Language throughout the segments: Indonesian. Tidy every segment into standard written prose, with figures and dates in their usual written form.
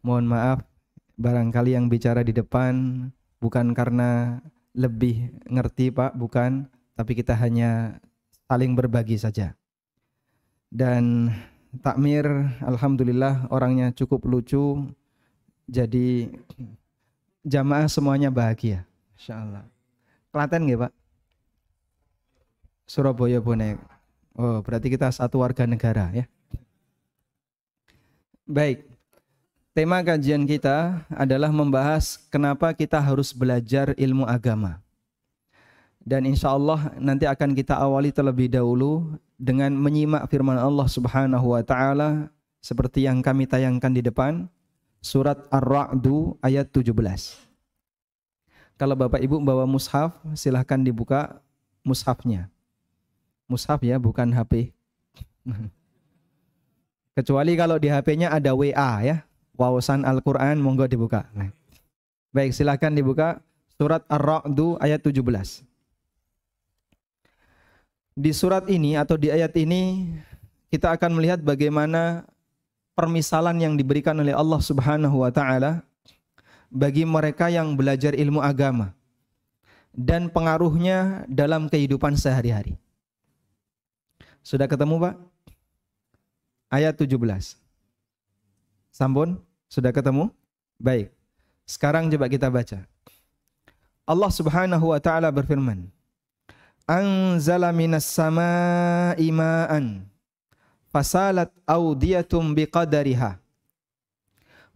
Mohon maaf barangkali yang bicara di depan bukan karena lebih ngerti Pak, bukan, tapi kita hanya saling berbagi saja. Dan takmir alhamdulillah orangnya cukup lucu, jadi jamaah semuanya bahagia. Insyaallah. Klaten nggih Pak? Surabaya Bonek. Oh, berarti kita satu warga negara ya. Baik. Tema kajian kita adalah membahas kenapa kita harus belajar ilmu agama. Dan insya Allah nanti akan kita awali terlebih dahulu dengan menyimak firman Allah Subhanahu wa taala seperti yang kami tayangkan di depan, surat Ar-Ra'du ayat 17. Kalau Bapak Ibu bawa mushaf, silahkan dibuka mushafnya. Mushaf ya, bukan HP. Kecuali kalau di HP-nya ada WA ya, wawasan Al-Quran, monggo dibuka. Baik, silahkan dibuka surat Ar-Ra'du ayat 17. Di surat ini atau di ayat ini kita akan melihat bagaimana permisalan yang diberikan oleh Allah Subhanahu wa taala bagi mereka yang belajar ilmu agama dan pengaruhnya dalam kehidupan sehari-hari. Sudah ketemu, Pak? Ayat 17. Sampun? Sudah ketemu? Baik. Sekarang coba kita baca. Allah Subhanahu wa taala berfirman, Anzala minas samaa'i ma'an fasalat awdiyatum biqadariha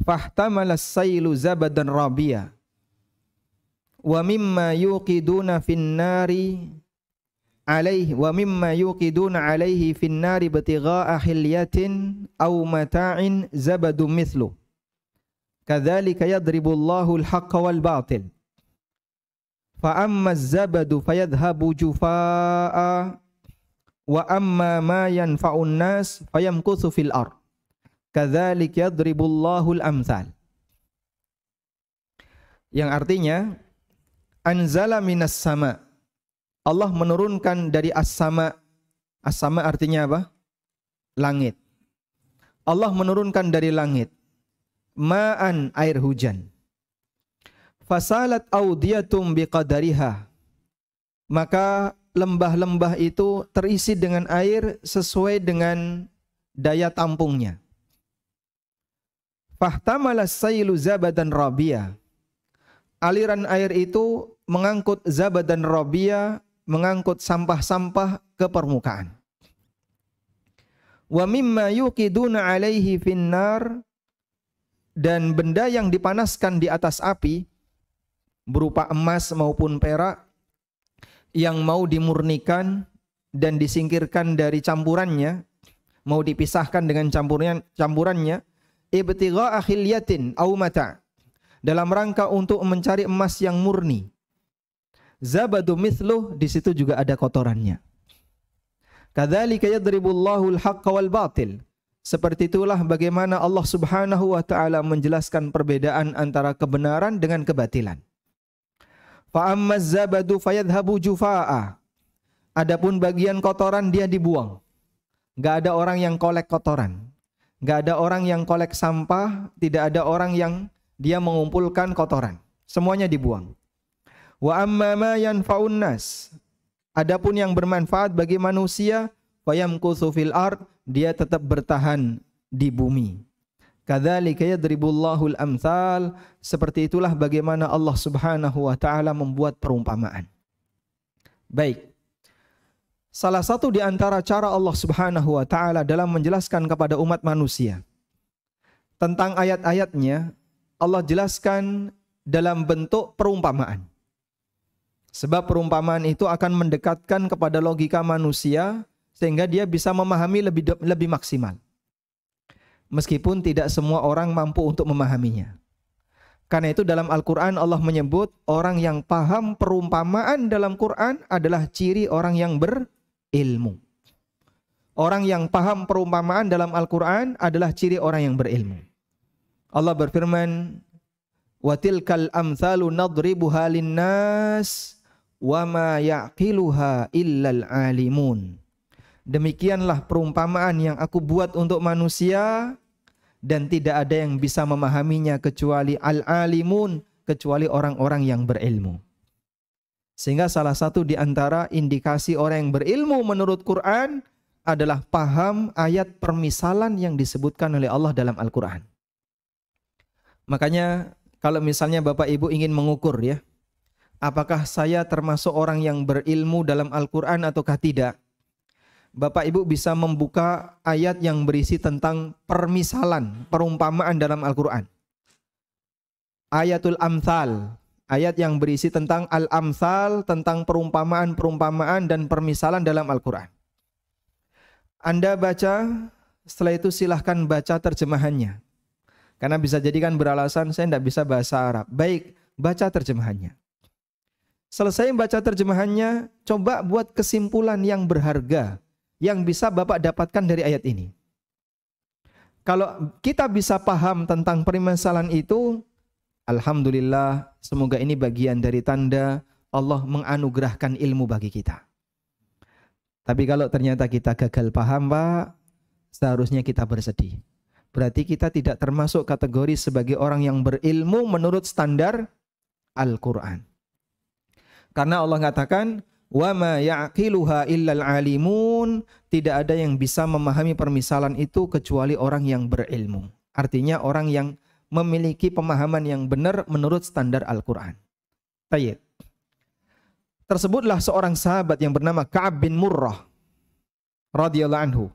fahtamala as-sailu zabadan rabiya wa mimma yuqiduna fin-nari alaihi fin-nari batigha'a hilyatin aw mata'in zabadun mithlu kadzalika yadribullahu al-haqqa wal batil fa amma az-zabadu fayadhhabu jufaa'a wa amma ma yanfa'un nas fayamkuthu fil ard kadzalika yadribullahu al-amthal, yang artinya anzala minas sama, Allah menurunkan dari as-sama. As-sama artinya apa? Langit. Allah menurunkan dari langit ma'an, air hujan. Fasalat audiyatum biqadariha, maka lembah-lembah itu terisi dengan air sesuai dengan daya tampungnya. Fahtamala sailu zabadan rabiya, aliran air itu mengangkut zabadan rabiya, mengangkut sampah-sampah ke permukaan. Wa mimma yuqiduna alaihi finnar, dan benda yang dipanaskan di atas api berupa emas maupun perak yang mau dimurnikan dan disingkirkan dari campurannya, mau dipisahkan dengan campurannya, ibtigha'a khilyatin aw mata', dalam rangka untuk mencari emas yang murni. Zabadu mithluh, di situ juga ada kotorannya. Kadzalika yadribullahu al-haqqa wal batil, seperti itulah bagaimana Allah Subhanahu wa taala menjelaskan perbedaan antara kebenaran dengan kebatilan. Fa ammaz zabadu fayadhhabu jufaa'a, adapun bagian kotoran dia dibuang. Enggak ada orang yang kolek kotoran, enggak ada orang yang kolek sampah, tidak ada orang yang dia mengumpulkan kotoran, semuanya dibuang. Wa amma ma yanfa'un nas, adapun yang bermanfaat bagi manusia, fayamkuthu fil ard, dia tetap bertahan di bumi. Kadzalika yadribullahu al-amthal, seperti itulah bagaimana Allah Subhanahu wa taala membuat perumpamaan. Baik. Salah satu di antara cara Allah Subhanahu wa taala dalam menjelaskan kepada umat manusia tentang ayat-ayatnya, Allah jelaskan dalam bentuk perumpamaan. Sebab perumpamaan itu akan mendekatkan kepada logika manusia sehingga dia bisa memahami lebih maksimal. Meskipun tidak semua orang mampu untuk memahaminya. Karena itu dalam Al-Quran Allah menyebut orang yang paham perumpamaan dalam Quran adalah ciri orang yang berilmu. Orang yang paham perumpamaan dalam Al-Quran adalah ciri orang yang berilmu. Allah berfirman, wa tilkal amthalu nadribuha linnas wa ma ya'qiluha illal alimun. Demikianlah perumpamaan yang aku buat untuk manusia, dan tidak ada yang bisa memahaminya kecuali al-alimun, kecuali orang-orang yang berilmu. Sehingga salah satu di antara indikasi orang yang berilmu menurut Quran adalah paham ayat permisalan yang disebutkan oleh Allah dalam Al-Quran. Makanya kalau misalnya Bapak Ibu ingin mengukur ya, apakah saya termasuk orang yang berilmu dalam Al-Quran ataukah tidak? Bapak Ibu bisa membuka ayat yang berisi tentang permisalan, perumpamaan dalam Al-Quran. Ayatul Amthal, ayat yang berisi tentang Al-Amthal, tentang perumpamaan-perumpamaan dan permisalan dalam Al-Quran. Anda baca, setelah itu silahkan baca terjemahannya. Karena bisa jadi kan beralasan saya tidak bisa bahasa Arab. Baik, baca terjemahannya. Selesai baca terjemahannya, coba buat kesimpulan yang berharga yang bisa Bapak dapatkan dari ayat ini. Kalau kita bisa paham tentang permasalahan itu, alhamdulillah, semoga ini bagian dari tanda Allah menganugerahkan ilmu bagi kita. Tapi kalau ternyata kita gagal paham, Pak, seharusnya kita bersedih. Berarti kita tidak termasuk kategori sebagai orang yang berilmu menurut standar Al-Quran. Karena Allah mengatakan, wa ma ya'qiluha illal alimun, tidak ada yang bisa memahami permisalan itu kecuali orang yang berilmu. Artinya orang yang memiliki pemahaman yang benar menurut standar Al-Quran. Tayyib. Tersebutlah seorang sahabat yang bernama Ka'ab bin Murrah radhiyallahu anhu.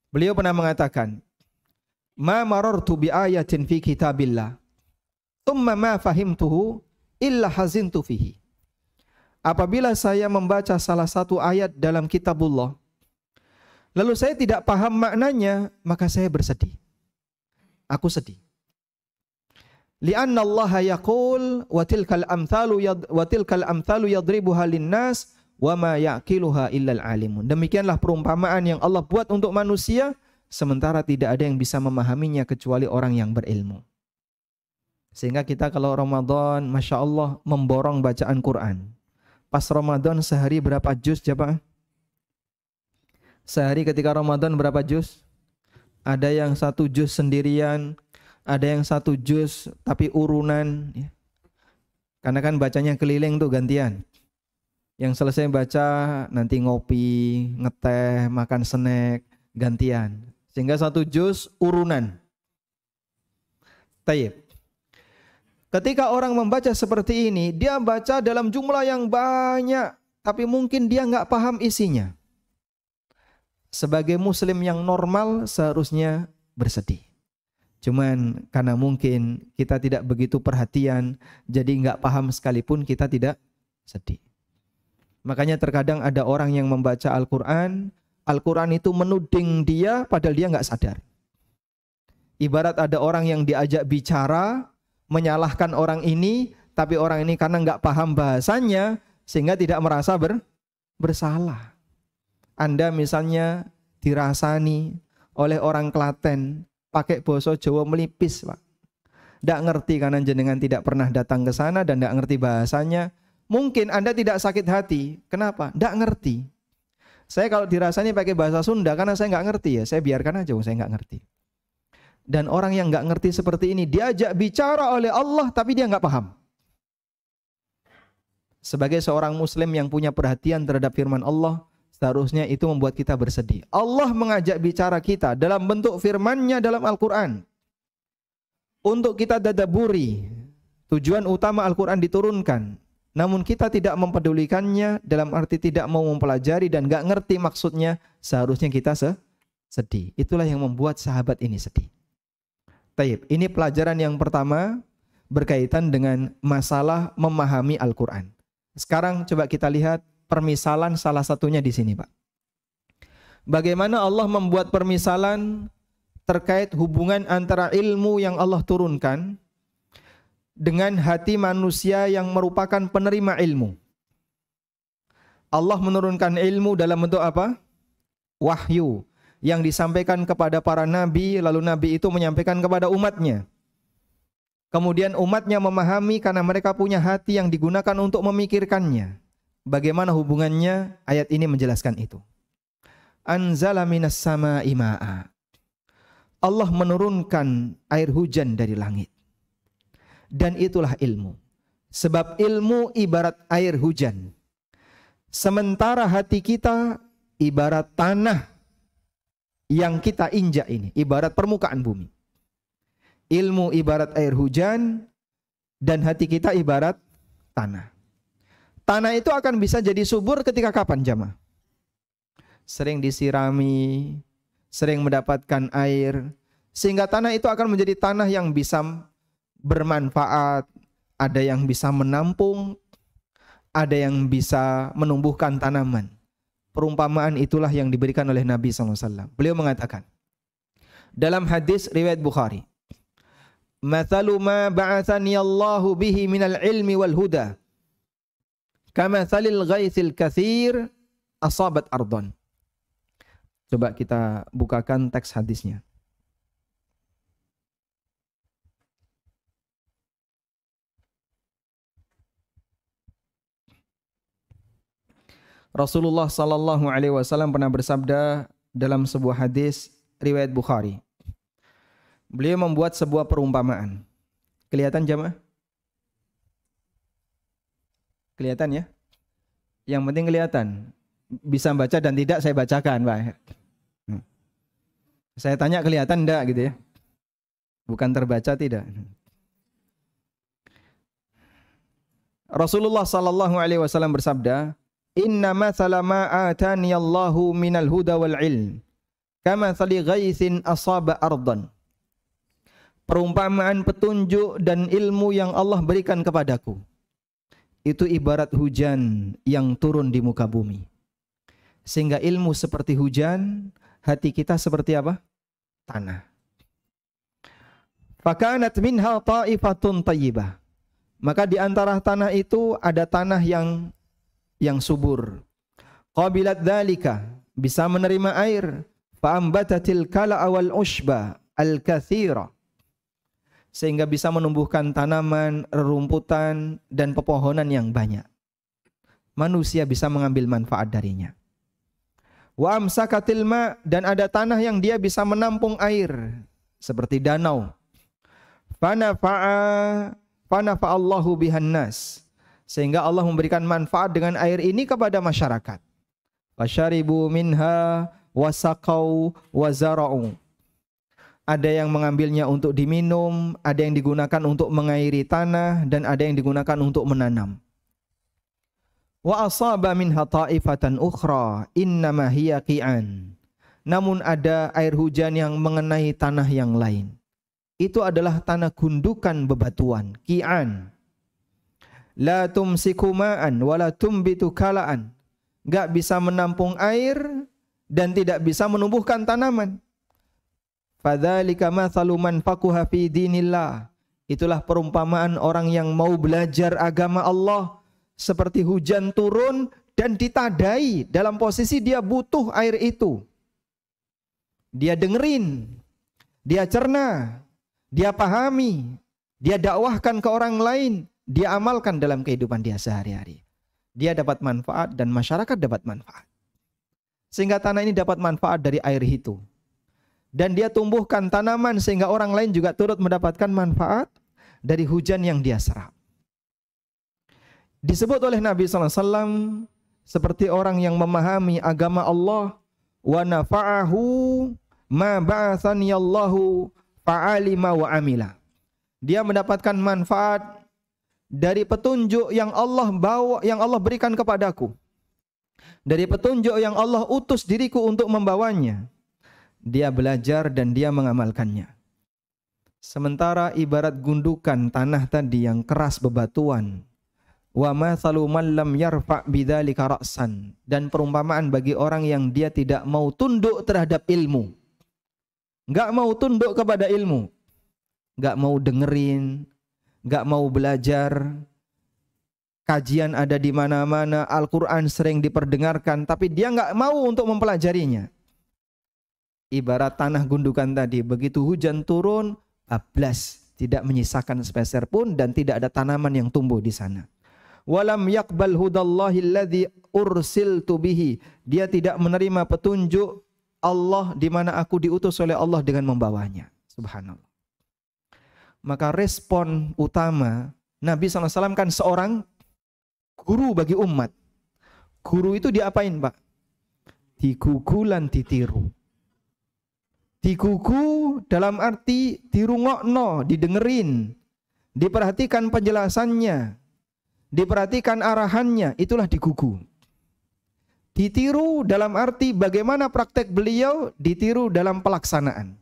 Beliau pernah mengatakan, ma marartu bi ayatin fi kitabillah thumma ma fahimtuhu illa hazintu fihi. Apabila saya membaca salah satu ayat dalam kitabullah, lalu saya tidak paham maknanya, maka saya bersedih. Aku sedih. Li'anna Allah yaqul wa tilkal amthalu yadribuha linnas wa ma yaqiluha illal alimun. Demikianlah perumpamaan yang Allah buat untuk manusia, sementara tidak ada yang bisa memahaminya kecuali orang yang berilmu. Sehingga kita kalau Ramadan, Masya Allah, memborong bacaan Quran. Pas Ramadan sehari berapa juz jemaah? Sehari ketika Ramadan berapa juz? Ada yang 1 juz sendirian, ada yang 1 juz tapi urunan. Karena kan bacanya keliling tuh gantian. Yang selesai baca nanti ngopi, ngeteh, makan snack, gantian. Sehingga 1 juz urunan. Tayyib. Ketika orang membaca seperti ini, dia baca dalam jumlah yang banyak, tapi mungkin dia nggak paham isinya. Sebagai muslim yang normal seharusnya bersedih. Cuman karena mungkin kita tidak begitu perhatian, jadi nggak paham sekalipun kita tidak sedih. Makanya terkadang ada orang yang membaca Al-Quran, Al-Quran itu menuding dia padahal dia nggak sadar. Ibarat ada orang yang diajak bicara, menyalahkan orang ini, tapi orang ini karena nggak paham bahasanya sehingga tidak merasa bersalah. Anda misalnya dirasani oleh orang Klaten pakai bahasa Jawa melipis, Pak. Nggak ngerti karena jenengan tidak pernah datang ke sana dan nggak ngerti bahasanya. Mungkin Anda tidak sakit hati. Kenapa? Nggak ngerti. Saya kalau dirasani pakai bahasa Sunda karena saya nggak ngerti ya, saya biarkan aja, saya nggak ngerti. Dan orang yang nggak ngerti seperti ini diajak bicara oleh Allah tapi dia nggak paham. Sebagai seorang muslim yang punya perhatian terhadap firman Allah, seharusnya itu membuat kita bersedih. Allah mengajak bicara kita dalam bentuk firman-Nya dalam Al-Quran. Untuk kita tadabburi. Tujuan utama Al-Quran diturunkan. Namun kita tidak mempedulikannya dalam arti tidak mau mempelajari dan nggak ngerti maksudnya, seharusnya kita sedih. Itulah yang membuat sahabat ini sedih. Taib. Ini pelajaran yang pertama berkaitan dengan masalah memahami Al-Quran. Sekarang coba kita lihat permisalan salah satunya di sini, Pak. Bagaimana Allah membuat permisalan terkait hubungan antara ilmu yang Allah turunkan dengan hati manusia yang merupakan penerima ilmu. Allah menurunkan ilmu dalam bentuk apa? Wahyu. Yang disampaikan kepada para nabi, lalu nabi itu menyampaikan kepada umatnya. Kemudian umatnya memahami karena mereka punya hati yang digunakan untuk memikirkannya. Bagaimana hubungannya? Ayat ini menjelaskan itu. Anzala minas sama'i ma'a. Allah menurunkan air hujan dari langit. Dan itulah ilmu. Sebab ilmu ibarat air hujan. Sementara hati kita ibarat tanah yang kita injak ini. Ibarat permukaan bumi. Ilmu ibarat air hujan dan hati kita ibarat tanah. Tanah itu akan bisa jadi subur ketika kapan jamaah? Sering disirami, sering mendapatkan air, sehingga tanah itu akan menjadi tanah yang bisa bermanfaat, ada yang bisa menampung, ada yang bisa menumbuhkan tanaman. Perumpamaan itulah yang diberikan oleh Nabi SAW. Beliau mengatakan dalam hadis riwayat Bukhari, "Mathalu ma ba'athani Allahu bihi minal ilmi wal huda, kamathalil ghaitsil katsir asabat ardon." Coba kita bukakan teks hadisnya. Rasulullah sallallahu alaihi wasallam pernah bersabda dalam sebuah hadis riwayat Bukhari. Beliau membuat sebuah perumpamaan. Kelihatan jamaah? Kelihatan ya? Yang penting kelihatan. Bisa baca dan tidak saya bacakan, Pak. Saya tanya kelihatan enggak gitu ya? Bukan terbaca tidak. Rasulullah sallallahu alaihi wasallam bersabda, "Inna mathala ma atani Allahu minal huda wal ilm, kamathali ghaithin asaba ardan." Perumpamaan petunjuk dan ilmu yang Allah berikan kepadaku itu ibarat hujan yang turun di muka bumi. Sehingga ilmu seperti hujan, hati kita seperti apa? Tanah. Fakanat minha ta'ifatun tayyibah. Maka di antara tanah itu ada tanah yang subur. Qabilat dzalika, bisa menerima air. Fa'ambatatil kala'a wal ushba al-katsira. Sehingga bisa menumbuhkan tanaman, rerumputan dan pepohonan yang banyak. Manusia bisa mengambil manfaat darinya. Wa amsakatil ma, dan ada tanah yang dia bisa menampung air seperti danau. Fanafa'allahu bihan nas, sehingga Allah memberikan manfaat dengan air ini kepada masyarakat. Fasyaribu minha wasaqau wazara'u. Ada yang mengambilnya untuk diminum, ada yang digunakan untuk mengairi tanah, dan ada yang digunakan untuk menanam. Wa asaba minha ta'ifatan ukhra innama hiya qi'an. Namun ada air hujan yang mengenai tanah yang lain. Itu adalah tanah gundukan bebatuan, qi'an. La tumsiku ma'an wa la tumbitu kala'an. Enggak bisa menampung air dan tidak bisa menumbuhkan tanaman. Fadzalika mathalu man faquha fi dinillah. Itulah perumpamaan orang yang mau belajar agama Allah. Seperti hujan turun dan ditadai dalam posisi dia butuh air itu. Dia dengerin, dia cerna, dia pahami, dia dakwahkan ke orang lain, dia amalkan dalam kehidupan dia sehari-hari. Dia dapat manfaat dan masyarakat dapat manfaat. Sehingga tanah ini dapat manfaat dari air itu. Dan dia tumbuhkan tanaman sehingga orang lain juga turut mendapatkan manfaat dari hujan yang dia serap. Disebut oleh Nabi SAW seperti orang yang memahami agama Allah. Wa nafa'ahu ma ba'athani Allahu fa'alima wa amila. Dia mendapatkan manfaat dari petunjuk yang Allah bawa, yang Allah berikan kepadaku. Dari petunjuk yang Allah utus diriku untuk membawanya. Dia belajar dan dia mengamalkannya. Sementara ibarat gundukan tanah tadi yang keras bebatuan. Wa mathalu man lam yarfa' bidzalika ra'san, dan perumpamaan bagi orang yang dia tidak mau tunduk terhadap ilmu. Enggak mau tunduk kepada ilmu. Enggak mau dengerin, enggak mau belajar. Kajian ada di mana-mana, Al-Qur'an sering diperdengarkan, tapi dia enggak mau untuk mempelajarinya. Ibarat tanah gundukan tadi, begitu hujan turun, bablas, tidak menyisakan sepeser pun dan tidak ada tanaman yang tumbuh di sana. Walam yaqbal hudallahi alladhi ursiltu bihi. Dia tidak menerima petunjuk Allah di mana aku diutus oleh Allah dengan membawanya. Subhanallah. Maka respon utama Nabi SAW kan seorang guru bagi umat. Guru itu diapain, Pak? Digugu lan ditiru. Digugu dalam arti dirungokno, didengerin, diperhatikan penjelasannya, diperhatikan arahannya, itulah digugu. Ditiru dalam arti bagaimana praktek beliau, ditiru dalam pelaksanaan.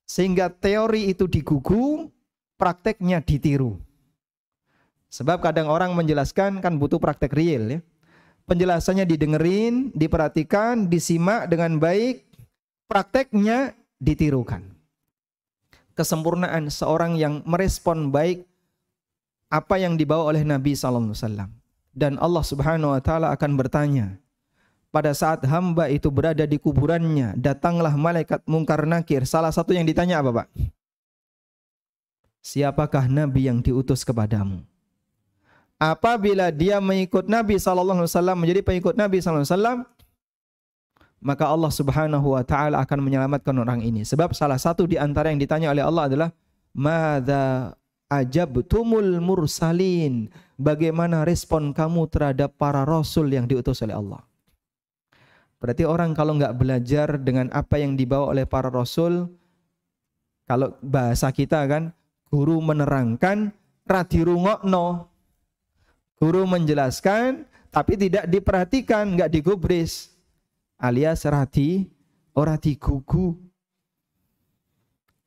Sehingga teori itu digugu, prakteknya ditiru. Sebab kadang orang menjelaskan kan butuh praktek real ya. Penjelasannya didengerin, diperhatikan, disimak dengan baik, prakteknya ditirukan. Kesempurnaan seorang yang merespon baik apa yang dibawa oleh Nabi SAW. Dan Allah Subhanahu wa taala akan bertanya, pada saat hamba itu berada di kuburannya, datanglah malaikat mungkar nakir. Salah satu yang ditanya apa, Pak? Siapakah Nabi yang diutus kepadamu? Apabila dia mengikut Nabi SAW, menjadi pengikut Nabi SAW, maka Allah Subhanahu wa taala akan menyelamatkan orang ini. Sebab salah satu di antara yang ditanya oleh Allah adalah madza ajabtumul mursalin? Bagaimana respon kamu terhadap para rasul yang diutus oleh Allah? Berarti orang kalau nggak belajar dengan apa yang dibawa oleh para rasul, kalau bahasa kita kan, guru menerangkan, radirungokno. Guru menjelaskan, tapi tidak diperhatikan, nggak digubris, alias ora digugu.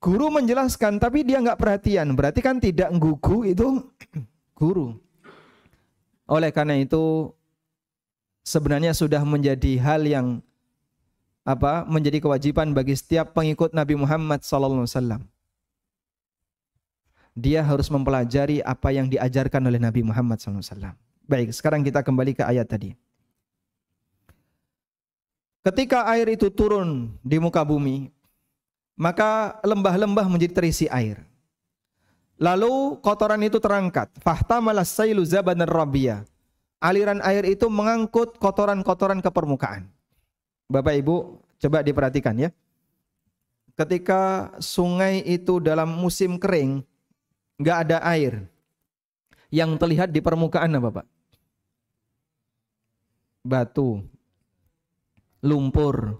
Guru menjelaskan, tapi dia nggak perhatian, berarti kan tidak nggugu itu guru. Oleh karena itu, sebenarnya sudah menjadi hal yang menjadi kewajiban bagi setiap pengikut Nabi Muhammad SAW. Dia harus mempelajari apa yang diajarkan oleh Nabi Muhammad SAW. Baik, sekarang kita kembali ke ayat tadi. Ketika air itu turun di muka bumi, maka lembah-lembah menjadi terisi air. Lalu kotoran itu terangkat. Fahtamalas sailu zabadan rabiyah. Aliran air itu mengangkut kotoran-kotoran ke permukaan. Bapak Ibu, coba diperhatikan ya. Ketika sungai itu dalam musim kering, nggak ada air, yang terlihat di permukaan apa, Pak? Batu, lumpur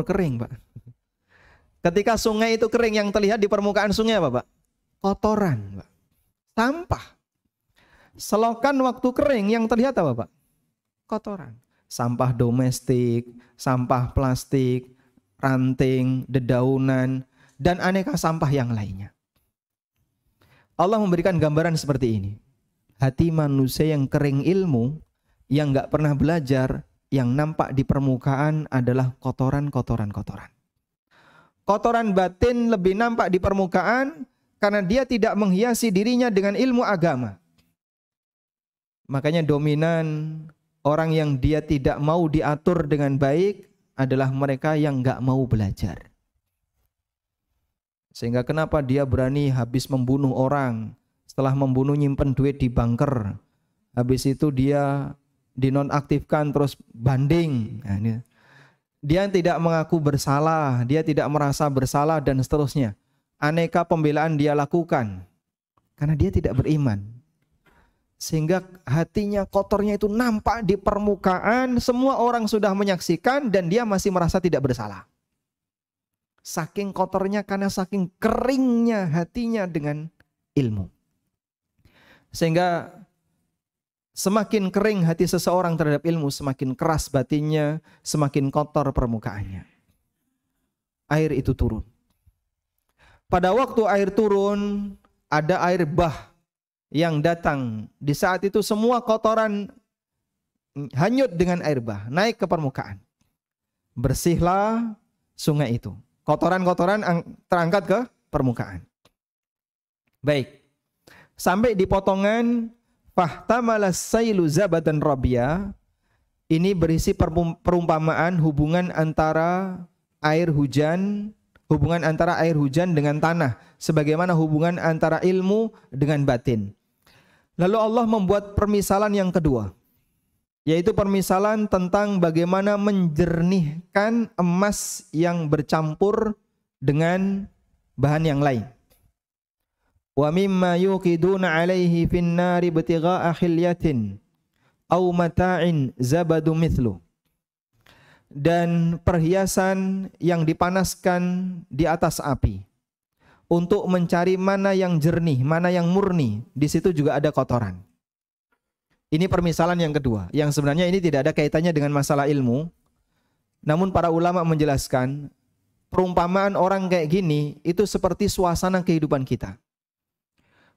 kering, Pak. Ketika sungai itu kering, yang terlihat di permukaan sungai apa, Pak? Kotoran, Pak. Sampah. Selokan waktu kering, yang terlihat apa, Pak? Kotoran. Sampah domestik, sampah plastik, ranting, dedaunan, dan aneka sampah yang lainnya. Allah memberikan gambaran seperti ini. Hati manusia yang kering ilmu, yang nggak pernah belajar, yang nampak di permukaan adalah kotoran-kotoran. Kotoran batin lebih nampak di permukaan karena dia tidak menghiasi dirinya dengan ilmu agama. Makanya dominan orang yang dia tidak mau diatur dengan baik adalah mereka yang nggak mau belajar. Sehingga kenapa dia berani habis membunuh orang, setelah membunuh nyimpen duit di bunker, habis itu dia dinonaktifkan terus banding. Nah, dia tidak mengaku bersalah, dia tidak merasa bersalah dan seterusnya. Aneka pembelaan dia lakukan karena dia tidak beriman. Sehingga hatinya kotornya itu nampak di permukaan, semua orang sudah menyaksikan dan dia masih merasa tidak bersalah. Saking kotornya karena saking keringnya hatinya dengan ilmu. Sehingga semakin kering hati seseorang terhadap ilmu, semakin keras batinnya, semakin kotor permukaannya. Air itu turun. Pada waktu air turun, ada air bah yang datang. Di saat itu semua kotoran hanyut dengan air bah, naik ke permukaan. Bersihlah sungai itu. Kotoran-kotoran terangkat ke permukaan. Baik. Sampai di potongan fahtamalas sailu zabadan rabiyah. Ini berisi perumpamaan hubungan antara air hujan, hubungan antara air hujan dengan tanah, sebagaimana hubungan antara ilmu dengan batin. Lalu Allah membuat permisalan yang kedua. yaitu permisalan tentang bagaimana menjernihkan emas yang bercampur dengan bahan yang lain. Wa mimma yuqiduna alaihi fin nari ibtigha'a khilyatin aw mata'in zabadu mithlu. Dan perhiasan yang dipanaskan di atas api untuk mencari mana yang jernih, mana yang murni, di situ juga ada kotoran. Ini permisalan yang kedua, yang sebenarnya ini tidak ada kaitannya dengan masalah ilmu. Namun para ulama menjelaskan, perumpamaan orang kayak gini itu seperti suasana kehidupan kita.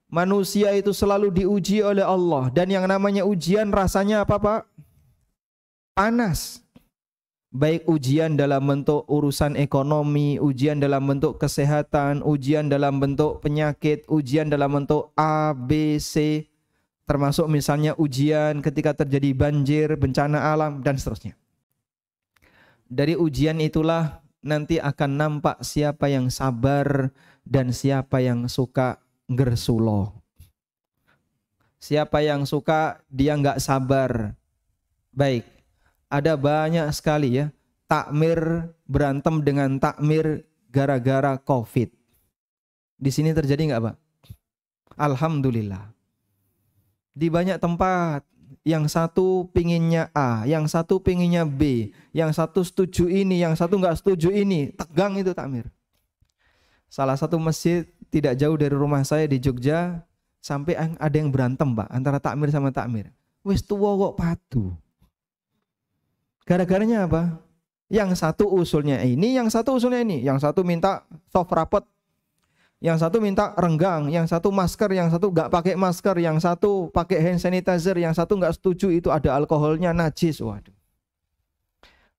Manusia itu selalu diuji oleh Allah, dan yang namanya ujian rasanya apa, Pak? Panas. Baik ujian dalam bentuk urusan ekonomi, ujian dalam bentuk kesehatan, ujian dalam bentuk penyakit, ujian dalam bentuk A, B, C, termasuk misalnya ujian ketika terjadi banjir, bencana alam, dan seterusnya. Dari ujian itulah nanti akan nampak siapa yang sabar dan siapa yang suka gersulo. Siapa yang suka dia nggak sabar. Baik, ada banyak sekali ya takmir berantem dengan takmir gara-gara COVID. Di sini terjadi nggak, Pak? Alhamdulillah. Di banyak tempat, yang satu pinginnya A, yang satu pinginnya B, yang satu setuju ini, yang satu nggak setuju ini, tegang itu takmir. Salah satu masjid tidak jauh dari rumah saya di Jogja, sampai ada yang berantem, Pak, antara takmir sama takmir. Wis tuwa kok padu. Gara-garanya apa? Yang satu usulnya ini, yang satu usulnya ini, yang satu minta soft rapot, yang satu minta renggang, yang satu masker, yang satu nggak pakai masker, yang satu pakai hand sanitizer, yang satu nggak setuju itu ada alkoholnya, najis. Waduh.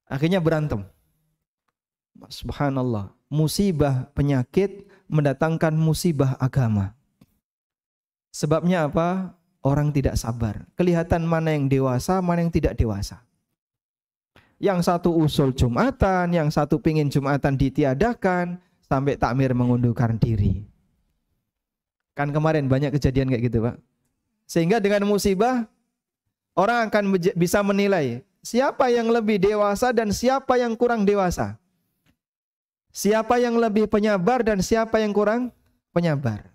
Akhirnya berantem. Subhanallah. Musibah penyakit mendatangkan musibah agama. Sebabnya apa? Orang tidak sabar. Kelihatan mana yang dewasa, mana yang tidak dewasa. Yang satu usul Jumatan, yang satu pingin Jumatan ditiadakan, sampai takmir mengundurkan diri. Kan kemarin banyak kejadian kayak gitu, Pak. Sehingga dengan musibah, orang akan bisa menilai siapa yang lebih dewasa dan siapa yang kurang dewasa. Siapa yang lebih penyabar dan siapa yang kurang penyabar.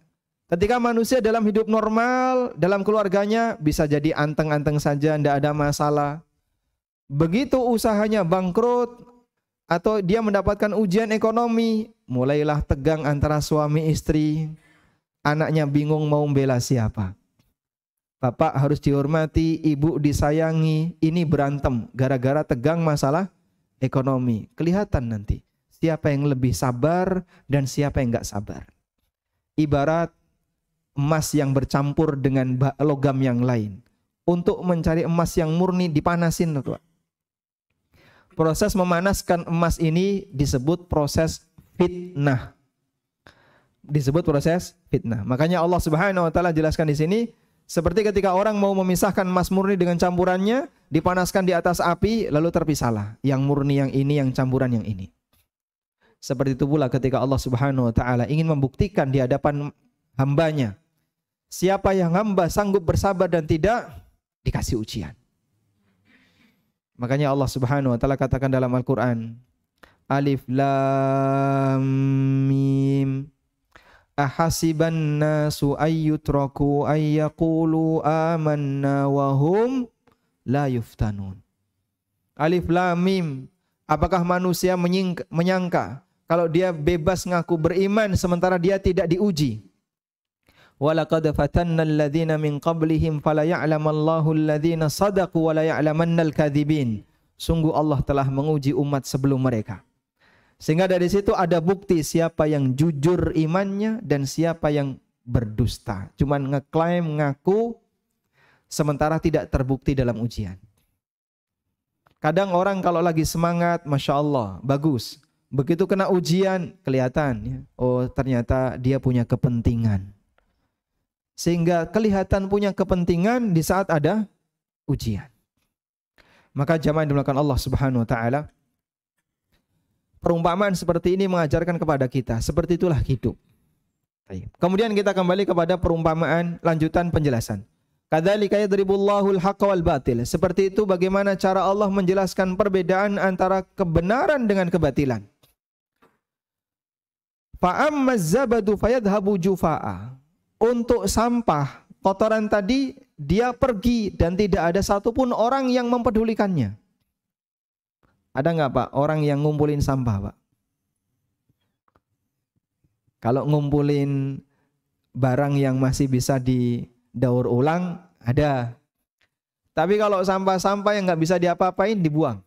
Ketika manusia dalam hidup normal, dalam keluarganya bisa jadi anteng-anteng saja, tidak ada masalah. Begitu usahanya bangkrut atau dia mendapatkan ujian ekonomi, mulailah tegang antara suami istri. Anaknya bingung mau membela siapa. Bapak harus dihormati, ibu disayangi. Ini berantem gara-gara tegang masalah ekonomi. Kelihatan nanti siapa yang lebih sabar dan siapa yang enggak sabar. Ibarat emas yang bercampur dengan logam yang lain. Untuk mencari emas yang murni dipanasin, Pak. Proses memanaskan emas ini disebut proses fitnah. Disebut proses fitnah. Makanya Allah Subhanahu wa taala jelaskan di sini, seperti ketika orang mau memisahkan emas murni dengan campurannya, dipanaskan di atas api lalu terpisahlah. Yang murni yang ini, yang campuran yang ini. Seperti itu pula ketika Allah Subhanahu wa taala ingin membuktikan di hadapan hambanya, siapa yang hamba sanggup bersabar dan tidak, dikasih ujian. Makanya Allah Subhanahu wa taala katakan dalam Al-Qur'an, Alif Lam Mim. Ahasiban nasu ayyutraku ayyaqulu amanna wa hum la yuftanun. Alif Lam Mim. Apakah manusia menyangka kalau dia bebas ngaku beriman sementara dia tidak diuji? Walaqad fatanna alladhina min qablihim fala ya'lamallahu alladhina sadaqu wa la ya'lamannal kadzibin. Sungguh Allah telah menguji umat sebelum mereka. Sehingga dari situ ada bukti siapa yang jujur imannya dan siapa yang berdusta. Cuman ngeklaim, ngaku sementara tidak terbukti dalam ujian. Kadang orang kalau lagi semangat, Masya Allah, bagus. Begitu kena ujian, kelihatan ya, oh ternyata dia punya kepentingan. Sehingga kelihatan punya kepentingan di saat ada ujian. Maka jamaah yang dimuliakan Allah Subhanahu wa taala, perumpamaan seperti ini mengajarkan kepada kita, seperti itulah hidup. Kemudian kita kembali kepada perumpamaan lanjutan penjelasan. Kadzalika yadribullahu al-haqqa wal batil. Seperti itu bagaimana cara Allah menjelaskan perbedaan antara kebenaran dengan kebatilan. Fa ammaz zabadu fayadhhabu jufa'a. Untuk sampah, kotoran tadi dia pergi dan tidak ada satupun orang yang mempedulikannya. Ada nggak Pak orang yang ngumpulin sampah Pak? Kalau ngumpulin barang yang masih bisa didaur ulang ada. Tapi kalau sampah-sampah yang nggak bisa diapa-apain dibuang.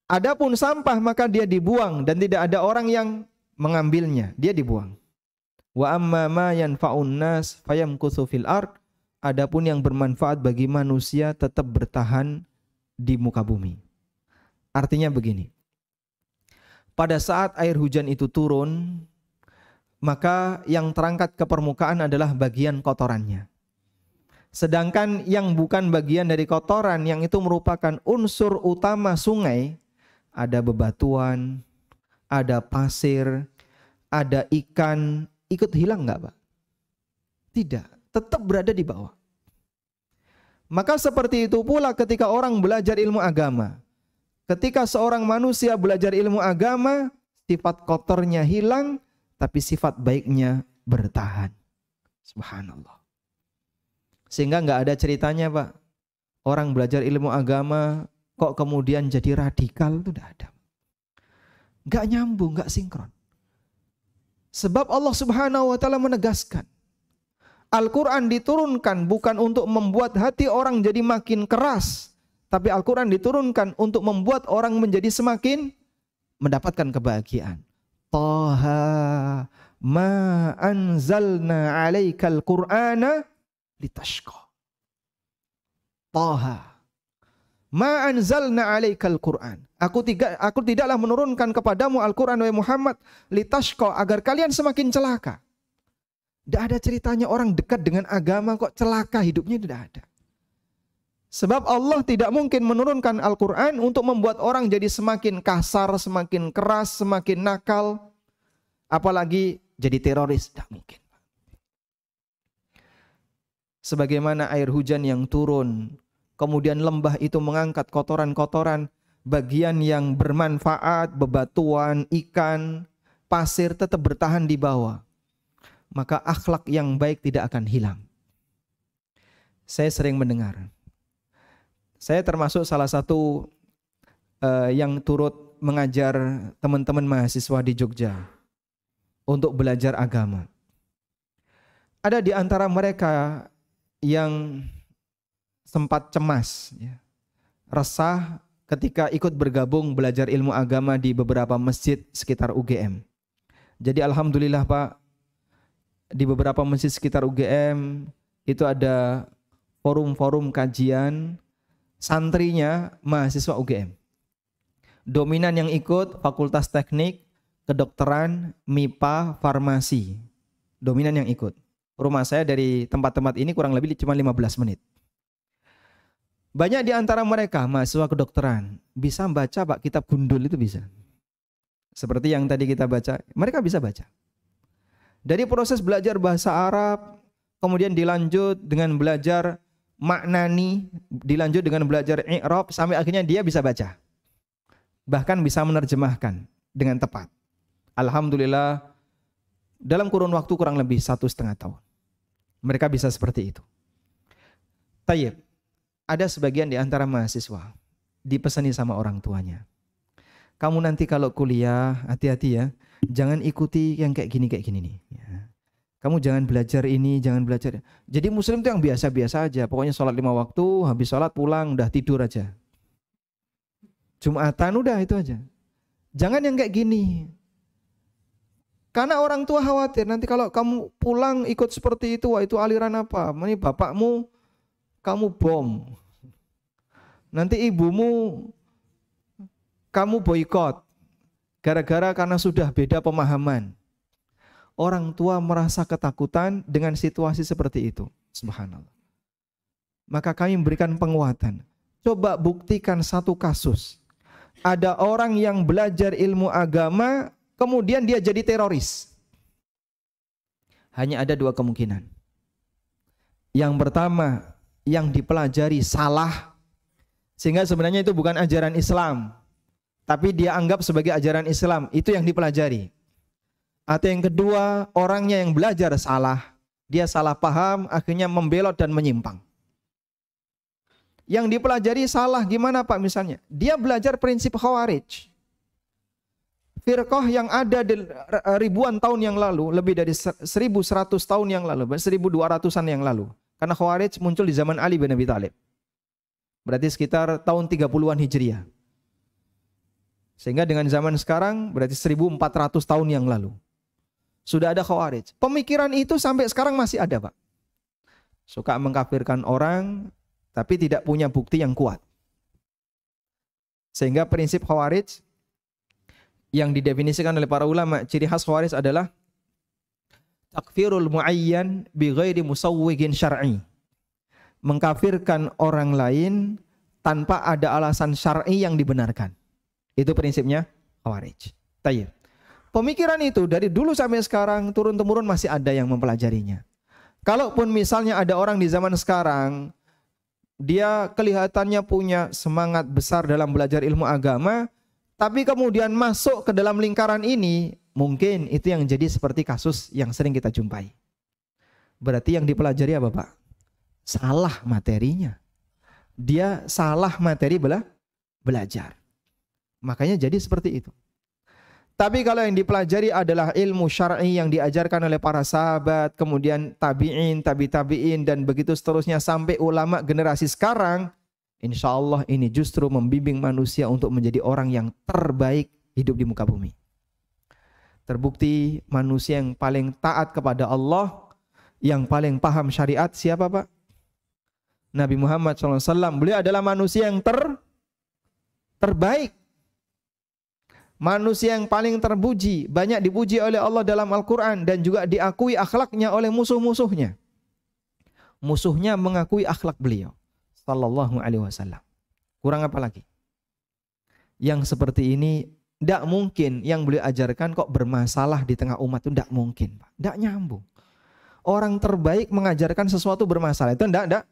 Adapun sampah maka dia dibuang dan tidak ada orang yang mengambilnya, dia dibuang. Wa amma ma yanfa'un nas fayamkutsu fil ard. Adapun yang bermanfaat bagi manusia tetap bertahan di muka bumi. Artinya begini. Pada saat air hujan itu turun, maka yang terangkat ke permukaan adalah bagian kotorannya. Sedangkan yang bukan bagian dari kotoran, yang itu merupakan unsur utama sungai, ada bebatuan, ada pasir, ada ikan, ikut hilang nggak Pak? Tidak, tetap berada di bawah. Maka seperti itu pula ketika orang belajar ilmu agama. Ketika seorang manusia belajar ilmu agama, sifat kotornya hilang, tapi sifat baiknya bertahan. Subhanallah. Sehingga nggak ada ceritanya Pak, orang belajar ilmu agama kok kemudian jadi radikal, itu tidak ada. Nggak nyambung, nggak sinkron. Sebab Allah Subhanahu wa taala menegaskan, Al-Quran diturunkan bukan untuk membuat hati orang jadi makin keras, tapi Al-Quran diturunkan untuk membuat orang menjadi semakin mendapatkan kebahagiaan. Taha ma anzalna alaikal qur'ana litashqa. Taha ma anzalna alaikal qur'an. Aku tidaklah menurunkan kepadamu Al-Quran wahai Muhammad litashqa, agar kalian semakin celaka. Tidak ada ceritanya orang dekat dengan agama kok celaka hidupnya, tidak ada. Sebab Allah tidak mungkin menurunkan Al-Quran untuk membuat orang jadi semakin kasar, semakin keras, semakin nakal. Apalagi jadi teroris, tidak mungkin. Sebagaimana air hujan yang turun, kemudian lembah itu mengangkat kotoran-kotoran, bagian yang bermanfaat, bebatuan, ikan, pasir tetap bertahan di bawah. Maka akhlak yang baik tidak akan hilang. Saya sering mendengar. Saya termasuk salah satu yang turut mengajar teman-teman mahasiswa di Jogja untuk belajar agama. Ada di antara mereka yang sempat cemas, ya, resah ketika ikut bergabung belajar ilmu agama di beberapa masjid sekitar UGM. Jadi alhamdulillah Pak, di beberapa masjid sekitar UGM itu ada forum-forum kajian, santrinya mahasiswa UGM. Dominan yang ikut Fakultas Teknik, Kedokteran, MIPA, Farmasi. Dominan yang ikut. Rumah saya dari tempat-tempat ini kurang lebih cuma 15 menit. Banyak di antara mereka mahasiswa kedokteran bisa baca Pak, kitab gundul itu bisa. Seperti yang tadi kita baca, mereka bisa baca. Dari proses belajar bahasa Arab, kemudian dilanjut dengan belajar maknani, dilanjut dengan belajar i'rab, sampai akhirnya dia bisa baca. Bahkan bisa menerjemahkan dengan tepat. Alhamdulillah, dalam kurun waktu kurang lebih 1,5 tahun. Mereka bisa seperti itu. Tayyib, ada sebagian di antara mahasiswa dipesani sama orang tuanya. Kamu nanti kalau kuliah, hati-hati ya, jangan ikuti yang kayak gini nih. Ya. Kamu jangan belajar ini, jangan belajar. Jadi muslim itu yang biasa-biasa aja. Pokoknya sholat 5 waktu, habis sholat pulang, udah tidur aja. Jumatan udah itu aja. Jangan yang kayak gini. Karena orang tua khawatir nanti kalau kamu pulang ikut seperti itu, wah itu aliran apa? Ini bapakmu, kamu bom. Nanti ibumu, kamu boikot. Gara-gara karena sudah beda pemahaman. Orang tua merasa ketakutan dengan situasi seperti itu. Subhanallah. Maka kami memberikan penguatan. Coba buktikan satu kasus. Ada orang yang belajar ilmu agama, kemudian dia jadi teroris. Hanya ada 2 kemungkinan. Yang pertama, yang dipelajari salah, sehingga sebenarnya itu bukan ajaran Islam, tapi dia anggap sebagai ajaran Islam, itu yang dipelajari. Atau yang kedua, orangnya yang belajar salah, dia salah paham, akhirnya membelot dan menyimpang. Yang dipelajari salah gimana Pak misalnya? Dia belajar prinsip Khawarij. Firqah yang ada di ribuan tahun yang lalu, lebih dari 1100 tahun yang lalu, 1200-an yang lalu. Karena Khawarij muncul di zaman Ali bin Abi Thalib. Berarti sekitar tahun 30-an Hijriah. Sehingga dengan zaman sekarang berarti 1400 tahun yang lalu. Sudah ada Khawarij. Pemikiran itu sampai sekarang masih ada Pak. Suka mengkafirkan orang, tapi tidak punya bukti yang kuat. Sehingga prinsip Khawarij yang didefinisikan oleh para ulama, ciri khas Khawarij adalah takfirul muayyan bi ghairi musawwigin syar'i. Mengkafirkan orang lain tanpa ada alasan syar'i yang dibenarkan. Itu prinsipnya Khawarij. Tayyib. Pemikiran itu dari dulu sampai sekarang turun-temurun masih ada yang mempelajarinya. Kalaupun misalnya ada orang di zaman sekarang, dia kelihatannya punya semangat besar dalam belajar ilmu agama, tapi kemudian masuk ke dalam lingkaran ini, mungkin itu yang jadi seperti kasus yang sering kita jumpai. Berarti yang dipelajari apa Pak? Salah materinya. Dia salah materi belajar. Makanya jadi seperti itu. Tapi kalau yang dipelajari adalah ilmu syar'i yang diajarkan oleh para sahabat, kemudian tabi'in, tabi'in, dan begitu seterusnya sampai ulama generasi sekarang, insya Allah ini justru membimbing manusia untuk menjadi orang yang terbaik hidup di muka bumi. Terbukti manusia yang paling taat kepada Allah, yang paling paham syariat siapa Pak? Nabi Muhammad SAW. Beliau adalah manusia yang terbaik. Manusia yang paling terpuji, banyak dipuji oleh Allah dalam Al-Quran dan juga diakui akhlaknya oleh musuh-musuhnya. Musuhnya mengakui akhlak beliau sallallahu alaihi wasallam. Kurang apa lagi? Yang seperti ini tidak mungkin yang beliau ajarkan kok bermasalah di tengah umat itu, tidak mungkin, Pak. Tidak nyambung. Orang terbaik mengajarkan sesuatu bermasalah itu tidak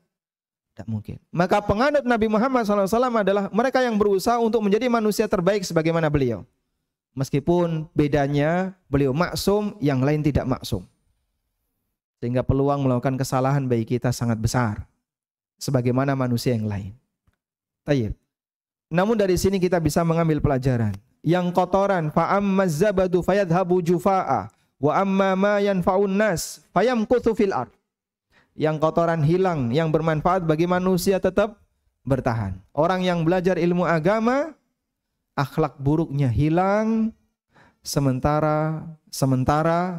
mungkin. Maka penganut Nabi Muhammad SAW adalah mereka yang berusaha untuk menjadi manusia terbaik sebagaimana beliau. Meskipun bedanya beliau maksum, yang lain tidak maksum. Sehingga peluang melakukan kesalahan bagi kita sangat besar. Sebagaimana manusia yang lain. Tayyib. Namun dari sini kita bisa mengambil pelajaran. Yang kotoran, fa'ammaz zabadu fayadhabu jufa'a, wa amma ma yanfa'un nas fayamkuthu fil ard. Yang kotoran hilang, yang bermanfaat bagi manusia tetap bertahan. Orang yang belajar ilmu agama, akhlak buruknya hilang, sementara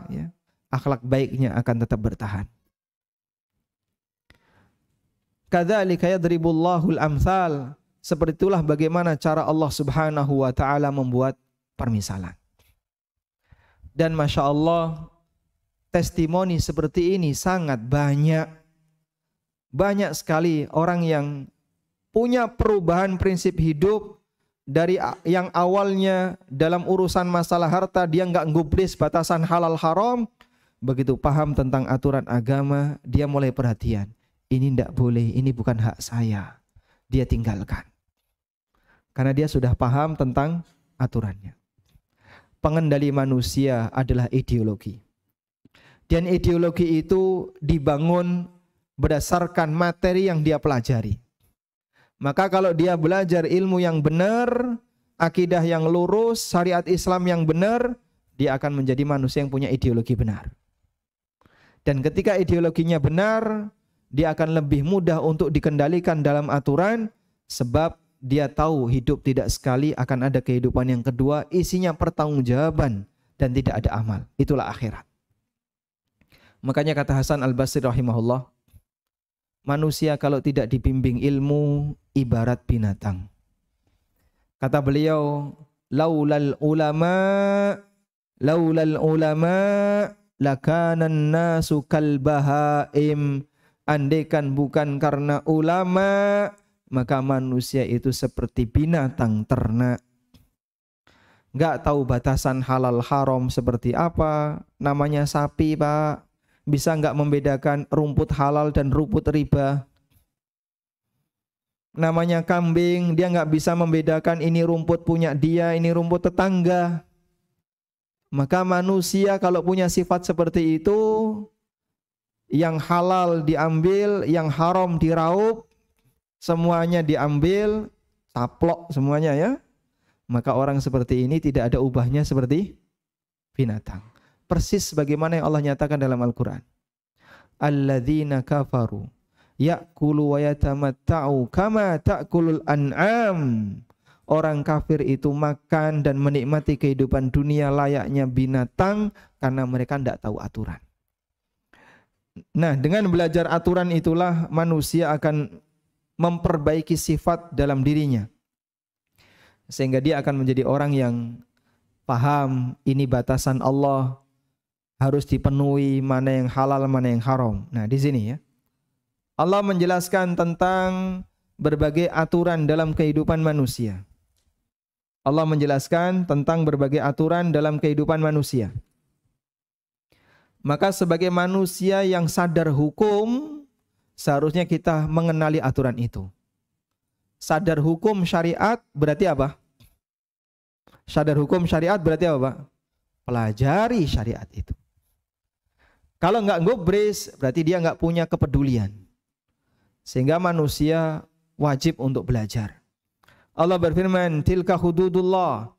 ya, akhlak baiknya akan tetap bertahan. Kadzalika yadribullahul amsal. Seperti itulah bagaimana cara Allah Subhanahu wa taala membuat permisalan. Dan Masya Allah, testimoni seperti ini sangat banyak. Banyak sekali orang yang punya perubahan prinsip hidup dari yang awalnya dalam urusan masalah harta dia nggak ngubris batasan halal haram, begitu paham tentang aturan agama dia mulai perhatian. Ini tidak boleh, ini bukan hak saya. Dia tinggalkan. Karena dia sudah paham tentang aturannya. Pengendali manusia adalah ideologi. Dan ideologi itu dibangun berdasarkan materi yang dia pelajari. Maka kalau dia belajar ilmu yang benar, akidah yang lurus, syariat Islam yang benar, dia akan menjadi manusia yang punya ideologi benar. Dan ketika ideologinya benar, dia akan lebih mudah untuk dikendalikan dalam aturan, sebab dia tahu hidup tidak sekali, akan ada kehidupan yang kedua, isinya pertanggungjawaban dan tidak ada amal. Itulah akhirat. Makanya kata Hasan Al-Basri rahimahullah, manusia kalau tidak dibimbing ilmu ibarat binatang. Kata beliau, laulal ulama lakanan nasu kal bahaim. Andaikan bukan karena ulama, maka manusia itu seperti binatang ternak. Gak tahu batasan halal haram seperti apa. Namanya sapi Pak, bisa nggak membedakan rumput halal dan rumput riba. Namanya kambing, dia nggak bisa membedakan ini rumput punya dia, ini rumput tetangga. Maka manusia kalau punya sifat seperti itu, yang halal diambil, yang haram diraup, semuanya diambil, saplok semuanya ya. Maka orang seperti ini tidak ada ubahnya seperti binatang. Persis sebagaimana yang Allah nyatakan dalam Al-Quran. Alladzina kafaru ya'kulu wa yatamatta'u kama ta'kulul an'am. Orang kafir itu makan dan menikmati kehidupan dunia layaknya binatang karena mereka tidak tahu aturan. Nah, dengan belajar aturan itulah manusia akan memperbaiki sifat dalam dirinya. Sehingga dia akan menjadi orang yang paham ini batasan Allah, harus dipenuhi, mana yang halal, mana yang haram. Nah, di sini ya. Allah menjelaskan tentang berbagai aturan dalam kehidupan manusia. Allah menjelaskan tentang berbagai aturan dalam kehidupan manusia. Maka sebagai manusia yang sadar hukum, seharusnya kita mengenali aturan itu. Sadar hukum syariat berarti apa? Sadar hukum syariat berarti apa, Pak? Pelajari syariat itu. Kalau nggak gubris, berarti dia nggak punya kepedulian. Sehingga manusia wajib untuk belajar. Allah berfirman, tilka hududullah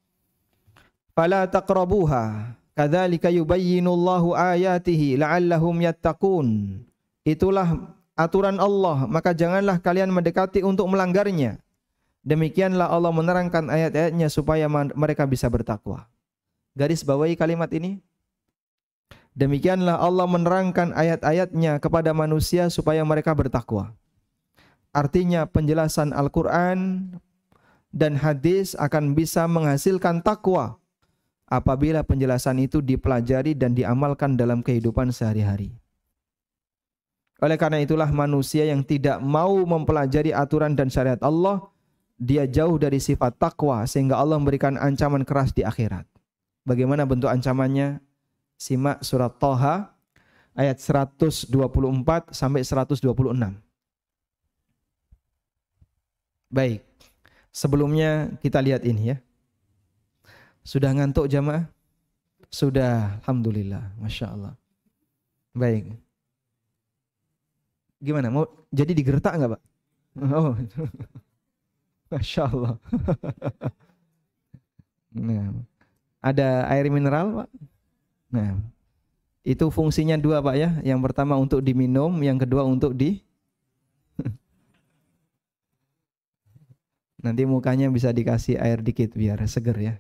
fala taqrabuha kadzalika yubayyinullahu ayatihi la'allahum yattaqun. Itulah aturan Allah, maka janganlah kalian mendekati untuk melanggarnya. Demikianlah Allah menerangkan ayat-ayatnya supaya mereka bisa bertakwa. Garis bawahi kalimat ini. Demikianlah Allah menerangkan ayat-ayatnya kepada manusia supaya mereka bertakwa. Artinya penjelasan Al-Quran dan hadis akan bisa menghasilkan takwa apabila penjelasan itu dipelajari dan diamalkan dalam kehidupan sehari-hari. Oleh karena itulah manusia yang tidak mau mempelajari aturan dan syariat Allah, dia jauh dari sifat takwa sehingga Allah memberikan ancaman keras di akhirat. Bagaimana bentuk ancamannya? Simak surat Thaha ayat 124 sampai 126. Baik. Sebelumnya kita lihat ini ya. Sudah ngantuk jamaah? Sudah, alhamdulillah, masya Allah. Baik. Gimana? Mau jadi digertak nggak, Pak? Oh, masya Allah. Nah, ada air mineral, Pak? Nah, itu fungsinya dua, Pak ya. Yang pertama untuk diminum, yang kedua untuk nanti mukanya bisa dikasih air dikit biar seger ya.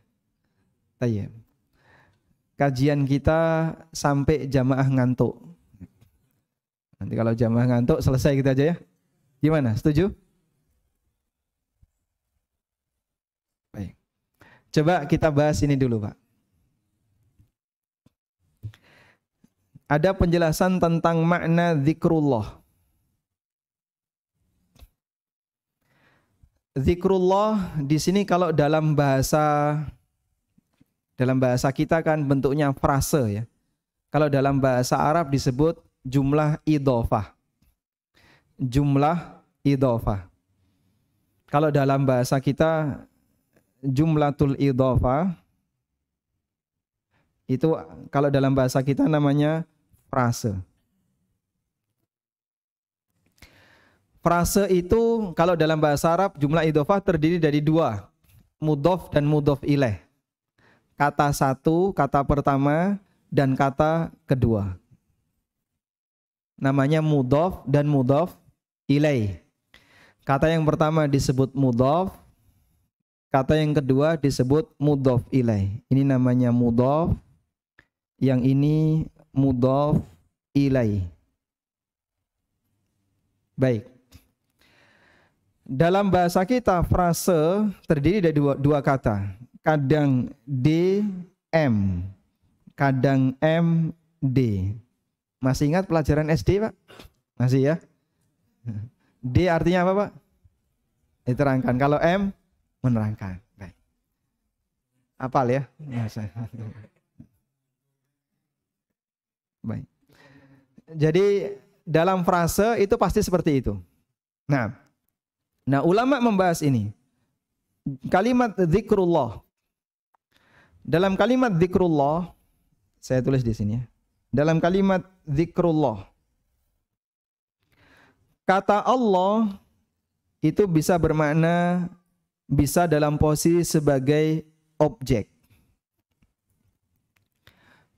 Tayyib. Kajian kita sampai jamaah ngantuk. Nanti kalau jamaah ngantuk selesai kita aja ya. Gimana? Setuju? Baik. Coba kita bahas ini dulu, Pak. Ada penjelasan tentang makna zikrullah. Zikrullah di sini kalau dalam bahasa kita kan bentuknya frase ya. Kalau dalam bahasa Arab disebut jumlah idhofah. Jumlah idhofah. Kalau dalam bahasa kita jumlatul idhofah itu kalau dalam bahasa kita namanya frase. Frase itu kalau dalam bahasa Arab jumlah idhofah terdiri dari dua, mudhof dan mudhof ilaih. Kata satu, kata pertama, dan kata kedua. Namanya mudhof dan mudhof ilaih. Kata yang pertama disebut mudhof, kata yang kedua disebut mudhof ilaih. Ini namanya mudhof, yang ini mudhof ilaih. Baik. Dalam bahasa kita frase terdiri dari dua kata. Kadang D, M. Kadang M, D. Masih ingat pelajaran SD, Pak? Masih ya? D artinya apa, Pak? Diterangkan. Kalau M, menerangkan. Baik. Hafal ya? Baik. Jadi dalam frase itu pasti seperti itu. Nah, ulama membahas ini. Kalimat zikrullah. Dalam kalimat zikrullah, saya tulis di sini ya. Dalam kalimat zikrullah, kata Allah itu bisa bermakna, bisa dalam posisi sebagai objek.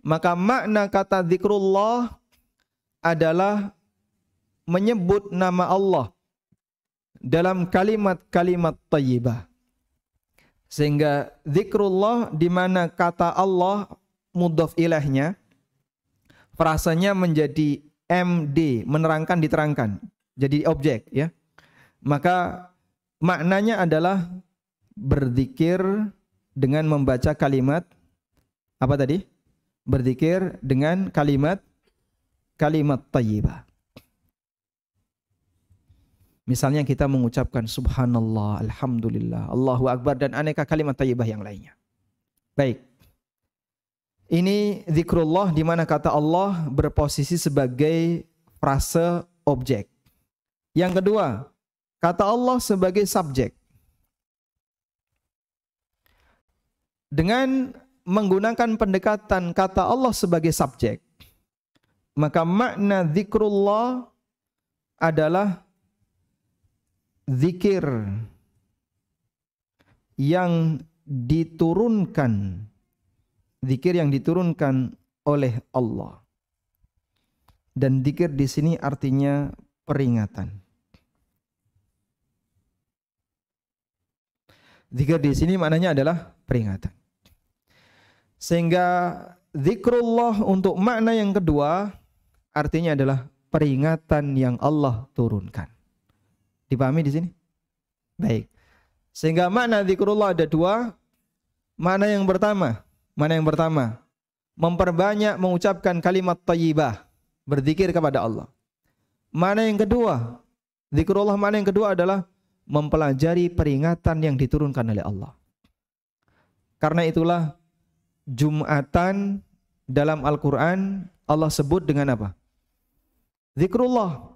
Maka makna kata zikrullah adalah menyebut nama Allah dalam kalimat-kalimat thayyibah. Sehingga zikrullah di mana kata Allah mudhaf ilaihnya, frasanya menjadi MD, menerangkan, diterangkan, jadi objek ya. Maka maknanya adalah berzikir dengan membaca kalimat apa tadi? Berzikir dengan kalimat thayyibah. Misalnya kita mengucapkan subhanallah, alhamdulillah, Allahu akbar dan aneka kalimat thayyibah yang lainnya. Baik. Ini zikrullah di mana kata Allah berposisi sebagai frase objek. Yang kedua, kata Allah sebagai subjek. Dengan menggunakan pendekatan kata Allah sebagai subjek, maka makna zikrullah adalah zikir yang diturunkan, oleh Allah. Dan zikir di sini artinya peringatan. Zikir di sini maknanya adalah peringatan. Sehingga zikrullah untuk makna yang kedua artinya adalah peringatan yang Allah turunkan. Dipahami di sini? Baik. Sehingga makna zikrullah ada dua. Mana yang pertama? Memperbanyak mengucapkan kalimat thayyibah, berzikir kepada Allah. Mana yang kedua? Zikrullah mana yang kedua adalah mempelajari peringatan yang diturunkan oleh Allah. Karena itulah Jumatan dalam Al-Quran Allah sebut dengan apa? Zikrullah.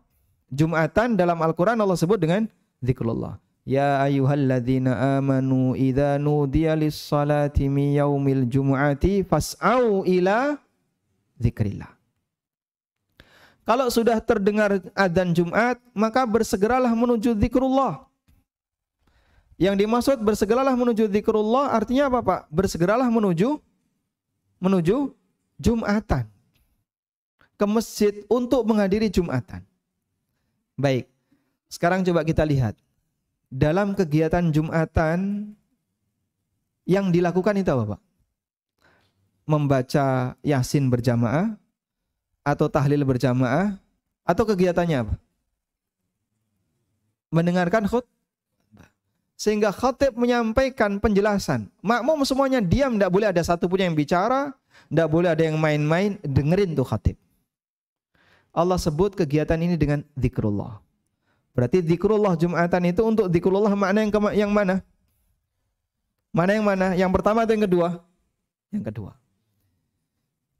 Jumatan dalam Al-Quran Allah sebut dengan zikrullah. Ya ayyuhalladzina amanu idza nudiya lis-salati min yaumil jumu'ati fas'au ila zikrillah. Kalau sudah terdengar adzan Jumat, maka bersegeralah menuju zikrullah. Yang dimaksud bersegeralah menuju zikrullah artinya apa, Pak? Bersegeralah menuju Jumatan. Ke masjid untuk menghadiri Jumatan. Baik, sekarang coba kita lihat. Dalam kegiatan Jumatan yang dilakukan itu apa, Pak? Membaca Yasin berjamaah atau tahlil berjamaah atau kegiatannya apa? Mendengarkan khutbah. Sehingga khatib menyampaikan penjelasan. Makmum semuanya diam, tidak boleh ada satu pun yang bicara, tidak boleh ada yang main-main, dengerin tuh khatib. Allah sebut kegiatan ini dengan zikrullah. Berarti zikrullah Jumatan itu untuk zikrullah makna yang mana? Mana yang mana? Yang pertama atau yang kedua? Yang kedua.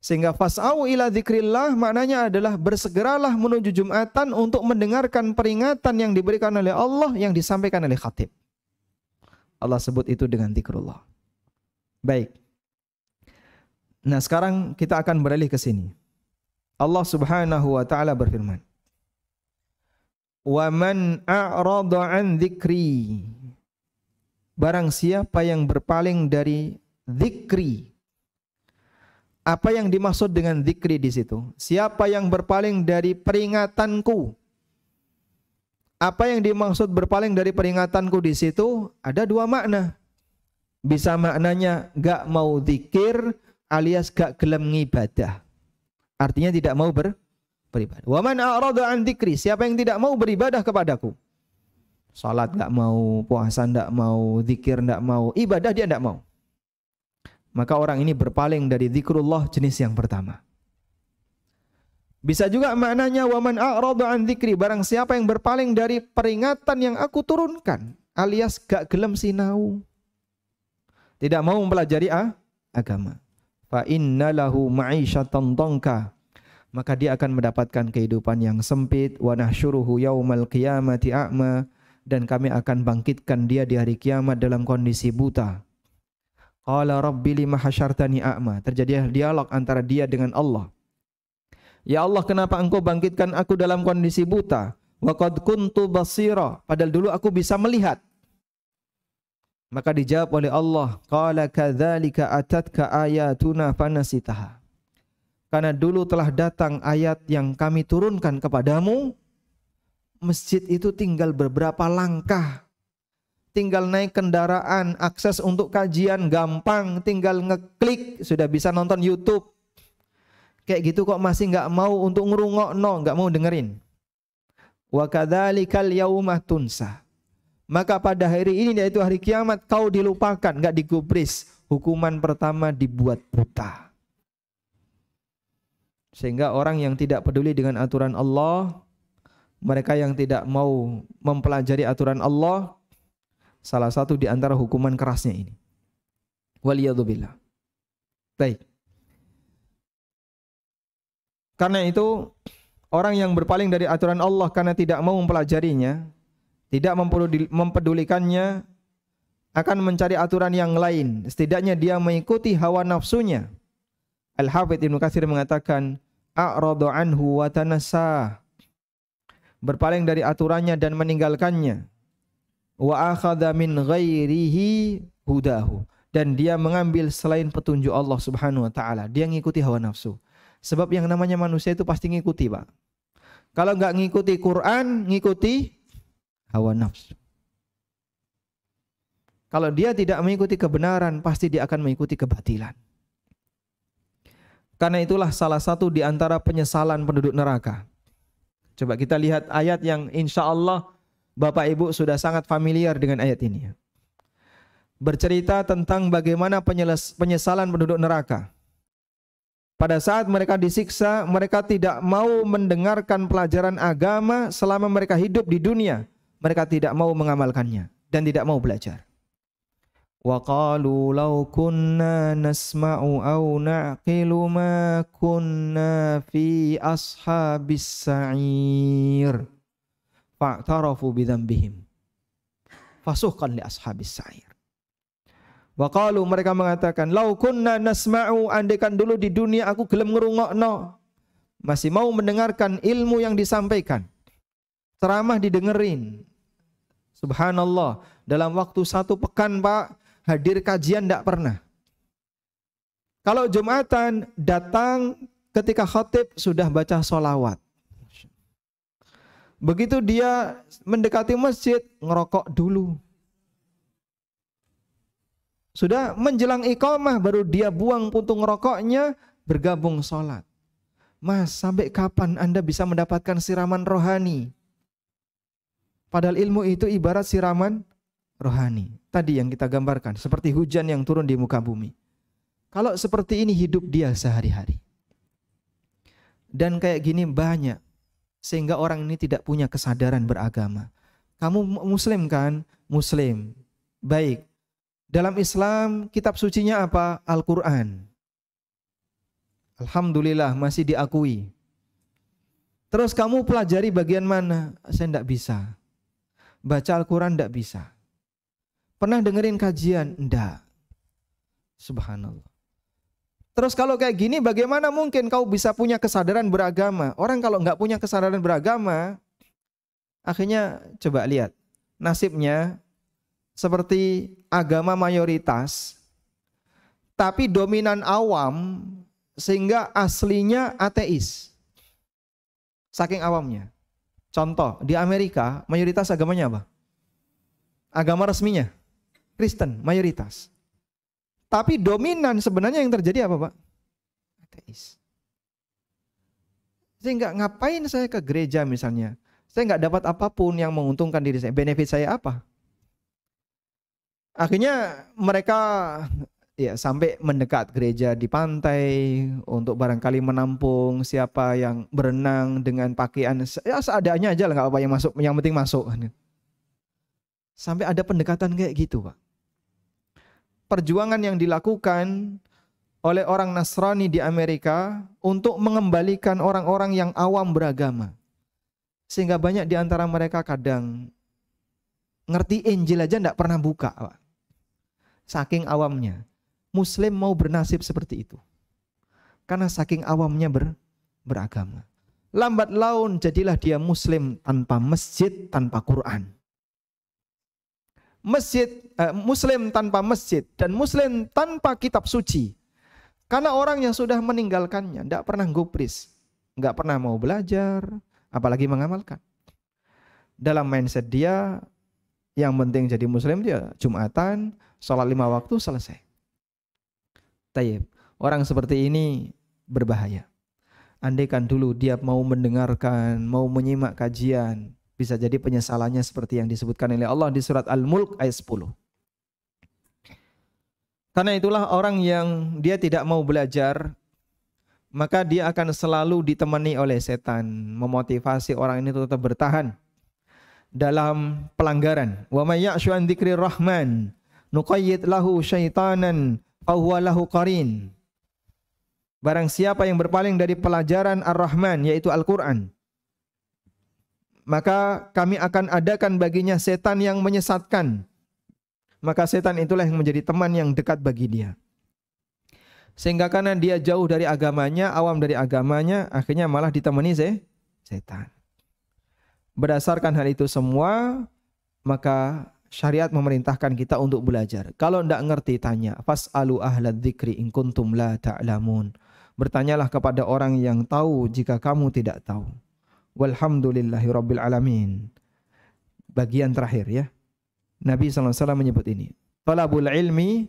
Sehingga fas'au ila zikrillah maknanya adalah bersegeralah menuju Jumatan untuk mendengarkan peringatan yang diberikan oleh Allah yang disampaikan oleh khatib. Allah sebut itu dengan zikrullah. Baik. Nah, sekarang kita akan beralih ke sini. Allah Subhanahu wa taala berfirman, "Wa man a'rada 'an dzikri." Barang siapa yang berpaling dari zikri. Apa yang dimaksud dengan zikri di situ? Siapa yang berpaling dari peringatanku? Apa yang dimaksud berpaling dari peringatanku di situ? Ada dua makna. Bisa maknanya gak mau zikir alias gak gelem ngibadah. Artinya tidak mau beribadah. Wa man a'rada 'an dzikri, siapa yang tidak mau beribadah kepadaku. Salat enggak mau, puasa enggak mau, zikir enggak mau, ibadah dia enggak mau. Maka orang ini berpaling dari zikrullah jenis yang pertama. Bisa juga maknanya wa man a'rada 'an dzikri, barang siapa yang berpaling dari peringatan yang aku turunkan, alias gak gelem sinau. Tidak mau mempelajari agama. Fa inna lahu ma'isyatan dhanka, maka dia akan mendapatkan kehidupan yang sempit. Wa nahsyuruhu yaumal qiyamati a'ma, dan kami akan bangkitkan dia di hari kiamat dalam kondisi buta. Qala rabbi lima hasyartani a'ma. Terjadi dialog antara dia dengan Allah. Ya Allah, kenapa engkau bangkitkan aku dalam kondisi buta? Wa qad kuntu basira, padahal dulu aku bisa melihat. Maka dijawab oleh Allah, qala kadzalika atatka ayatuna fanasitaha. Karena dulu telah datang ayat yang kami turunkan kepadamu, masjid itu tinggal beberapa langkah. Tinggal naik kendaraan, akses untuk kajian gampang, tinggal ngeklik sudah bisa nonton YouTube. Kayak gitu kok masih enggak mau untuk ngerungokno, enggak mau dengerin. Wa kadzalikal yauma tunsa. Maka pada hari ini, yaitu hari kiamat, kau dilupakan, enggak digubris. Hukuman pertama dibuat buta. Sehingga orang yang tidak peduli dengan aturan Allah, mereka yang tidak mau mempelajari aturan Allah, salah satu di antara hukuman kerasnya ini. Waliyadzubillah. Baik. Karena itu, orang yang berpaling dari aturan Allah karena tidak mau mempelajarinya, tidak mempedulikannya, akan mencari aturan yang lain. Setidaknya dia mengikuti hawa nafsunya. Al-Hafidz Ibnu Katsir mengatakan, a'radu anhu wa tanassa, berpaling dari aturannya dan meninggalkannya. Wa akhadha min ghairihi hudahu, dan dia mengambil selain petunjuk Allah Subhanahu wa taala. Dia ngikuti hawa nafsu. Sebab yang namanya manusia itu pasti ngikuti, Pak. Kalau enggak ngikuti Quran, ngikuti hawa nafsu. Kalau dia tidak mengikuti kebenaran, pasti dia akan mengikuti kebatilan. Karena itulah salah satu di antara penyesalan penduduk neraka. Coba kita lihat ayat yang insya Allah Bapak Ibu sudah sangat familiar dengan ayat ini. Bercerita tentang bagaimana penyesalan penduduk neraka. Pada saat mereka disiksa, mereka tidak mau mendengarkan pelajaran agama selama mereka hidup di dunia. Mereka tidak mau mengamalkannya dan tidak mau belajar. Wa qalu law kunna nasma'u aw na'qilu ma kunna fi ashabis sa'ir. Fa'tarafu bidzambihim. Fasuhqan li ashabis sa'ir. Wa qalu, mereka mengatakan, law kunna nasma'u, andaikan dulu di dunia aku gelem ngrungokno, masih mau mendengarkan ilmu yang disampaikan. Ceramah didengerin. Subhanallah, dalam waktu 1 pekan Pak, hadir kajian tidak pernah. Kalau Jumatan, datang ketika khatib sudah baca sholawat. Begitu dia mendekati masjid, ngerokok dulu. Sudah menjelang iqamah, baru dia buang puntung rokoknya, bergabung sholat. Mas, sampai kapan Anda bisa mendapatkan siraman rohani? Padahal ilmu itu ibarat siraman rohani. Tadi yang kita gambarkan, seperti hujan yang turun di muka bumi. Kalau seperti ini hidup dia sehari-hari. Dan kayak gini banyak. Sehingga orang ini tidak punya kesadaran beragama. Kamu muslim kan? Muslim. Baik. Dalam Islam, kitab sucinya apa? Al-Quran. Alhamdulillah masih diakui. Terus kamu pelajari bagian mana? Saya tidak bisa. Baca Al-Quran tidak bisa. Pernah dengerin kajian? Tidak. Subhanallah. Terus kalau kayak gini bagaimana mungkin kau bisa punya kesadaran beragama? Orang kalau nggak punya kesadaran beragama, akhirnya coba lihat. Nasibnya seperti agama mayoritas, tapi dominan awam, sehingga aslinya ateis. Saking awamnya. Contoh, di Amerika mayoritas agamanya apa? Agama resminya Kristen, mayoritas. Tapi dominan sebenarnya yang terjadi apa, Pak? Ateis. Sehingga ngapain saya ke gereja misalnya? Saya nggak dapat apapun yang menguntungkan diri saya. Benefit saya apa? Akhirnya mereka ya sampai mendekat gereja di pantai untuk barangkali menampung siapa yang berenang dengan pakaian ya seadanya aja lah, nggak apa yang masuk, yang penting masuk. Sampai ada pendekatan kayak gitu, Pak. Perjuangan yang dilakukan oleh orang Nasrani di Amerika untuk mengembalikan orang-orang yang awam beragama. Sehingga banyak di antara mereka kadang ngerti Injil aja enggak pernah buka, Pak. Saking awamnya. Muslim mau bernasib seperti itu. Karena saking awamnya beragama. Lambat laun jadilah dia Muslim tanpa masjid, tanpa Quran. Muslim tanpa masjid dan Muslim tanpa kitab suci. Karena orang yang sudah meninggalkannya tidak pernah gubris, nggak pernah mau belajar, apalagi mengamalkan. Dalam mindset dia, yang penting jadi Muslim dia Jumatan, sholat 5 waktu selesai. Tayyib. Orang seperti ini berbahaya. Andaikan dulu dia mau mendengarkan, mau menyimak kajian, bisa jadi penyesalannya seperti yang disebutkan oleh Allah di surat Al-Mulk ayat 10. Karena itulah orang yang dia tidak mau belajar, maka dia akan selalu ditemani oleh setan, memotivasi orang ini tetap bertahan dalam pelanggaran. Wa may ya'shu an dzikrir rahman nuqayyid lahu syaitanan fa huwa lahu qarin. Barang siapa yang berpaling dari pelajaran Ar-Rahman, yaitu Al-Quran, maka kami akan adakan baginya setan yang menyesatkan. Maka setan itulah yang menjadi teman yang dekat bagi dia. Sehingga karena dia jauh dari agamanya, awam dari agamanya, akhirnya malah ditemani setan. Berdasarkan hal itu semua, maka syariat memerintahkan kita untuk belajar. Kalau tidak ngerti, tanya. Fas'alu ahlad dzikri in kuntum la ta'lamun. Bertanyalah kepada orang yang tahu jika kamu tidak tahu. Walhamdulillahirabbil alamin. Bagian terakhir ya. Nabi SAW menyebut ini. Talabul ilmi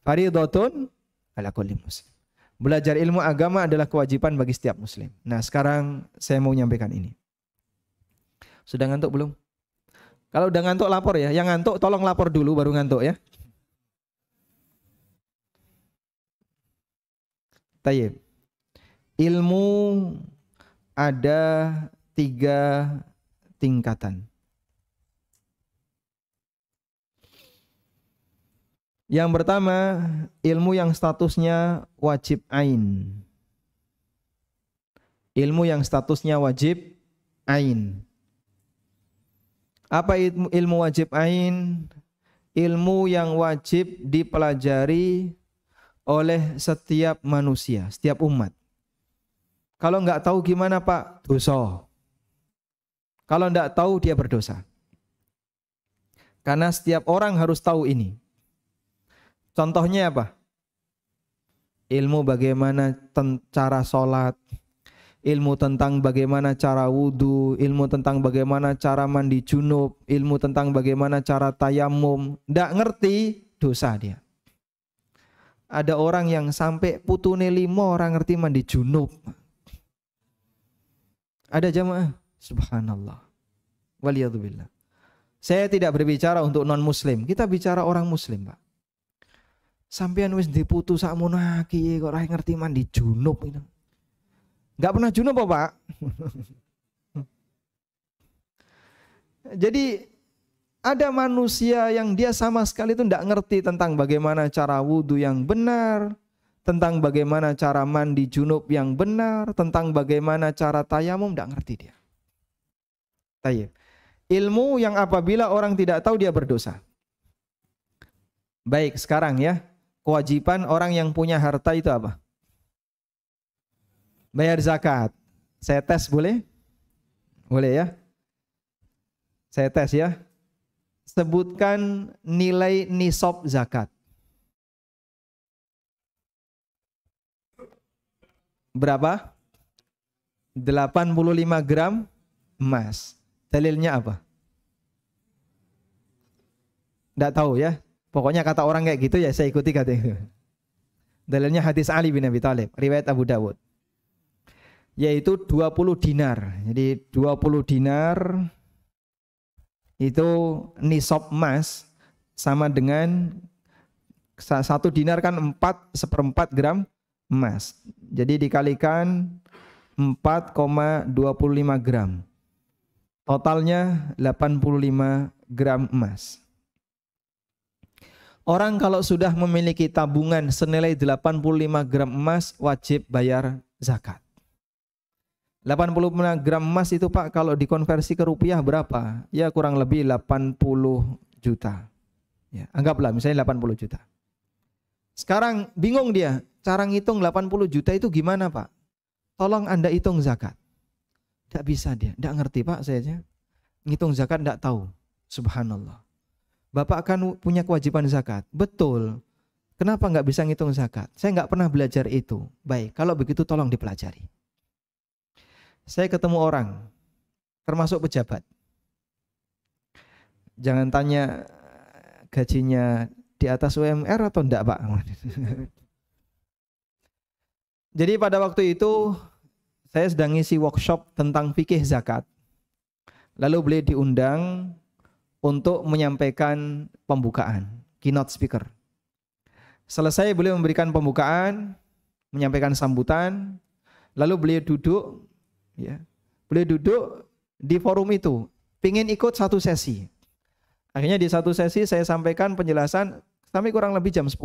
faridatun ala kulli muslim. Belajar ilmu agama adalah kewajiban bagi setiap muslim. Nah, sekarang saya mau nyampaikan ini. Sudah ngantuk belum? Kalau udah ngantuk lapor ya. Yang ngantuk tolong lapor dulu baru ngantuk ya. Tayyib. Ilmu ada 3 tingkatan. Yang pertama, ilmu yang statusnya wajib ain. Ilmu yang statusnya wajib ain. Apa ilmu wajib ain? Ilmu yang wajib dipelajari oleh setiap manusia, setiap umat. Kalau enggak tahu gimana Pak? Dosa. Kalau enggak tahu dia berdosa. Karena setiap orang harus tahu ini. Contohnya apa? Ilmu bagaimana cara sholat, ilmu tentang bagaimana cara wudhu, ilmu tentang bagaimana cara mandi junub, ilmu tentang bagaimana cara tayamum. Enggak ngerti, dosa dia. Ada orang yang sampai putune 5 orang ngerti mandi junub. Ada jamaah, subhanallah. Waliyadzubillah. Saya tidak berbicara untuk non muslim, kita bicara orang muslim, Pak. Sampean wis diputu sakmono iki kok ora ngerti mandi junub itu. Enggak pernah junub apa, Pak? Jadi ada manusia yang dia sama sekali itu tidak ngerti tentang bagaimana cara wudhu yang benar, tentang bagaimana cara mandi junub yang benar, tentang bagaimana cara tayamum, tidak ngerti dia. Tayyib. Ilmu yang apabila orang tidak tahu dia berdosa. Baik, sekarang ya, kewajiban orang yang punya harta itu apa? Bayar zakat. Saya tes boleh? Boleh ya? Saya tes ya. Sebutkan nilai nisab zakat. Berapa? 85 gram emas. Dalilnya apa? Tidak tahu ya. Pokoknya kata orang kayak gitu ya saya ikuti kata itu. Dalilnya hadis Ali bin Abi Thalib, riwayat Abu Dawud. Yaitu 20 dinar. Jadi 20 dinar itu nisab emas sama dengan 1 dinar kan 4/4 gram emas. Jadi dikalikan 4,25 gram. Totalnya 85 gram emas. Orang kalau sudah memiliki tabungan senilai 85 gram emas wajib bayar zakat. 85 gram emas itu Pak kalau dikonversi ke rupiah berapa? Ya kurang lebih 80 juta. Ya, anggaplah misalnya 80 juta. Sekarang bingung dia, cara ngitung 80 juta itu gimana Pak? Tolong Anda hitung zakat. Tidak bisa dia, tidak ngerti Pak saya. Ngitung zakat tidak tahu. Subhanallah. Bapak kan punya kewajiban zakat. Betul. Kenapa nggak bisa ngitung zakat? Saya nggak pernah belajar itu. Baik, kalau begitu tolong dipelajari. Saya ketemu orang, termasuk pejabat. Jangan tanya gajinya di atas UMR atau enggak Pak. Jadi pada waktu itu saya sedang ngisi workshop tentang fikih zakat. Lalu beliau diundang untuk menyampaikan pembukaan, keynote speaker. Selesai beliau memberikan pembukaan, menyampaikan sambutan, lalu beliau duduk, ya, beliau duduk di forum itu, pingin ikut satu sesi. Akhirnya di satu sesi saya sampaikan penjelasan sampai kurang lebih jam 10.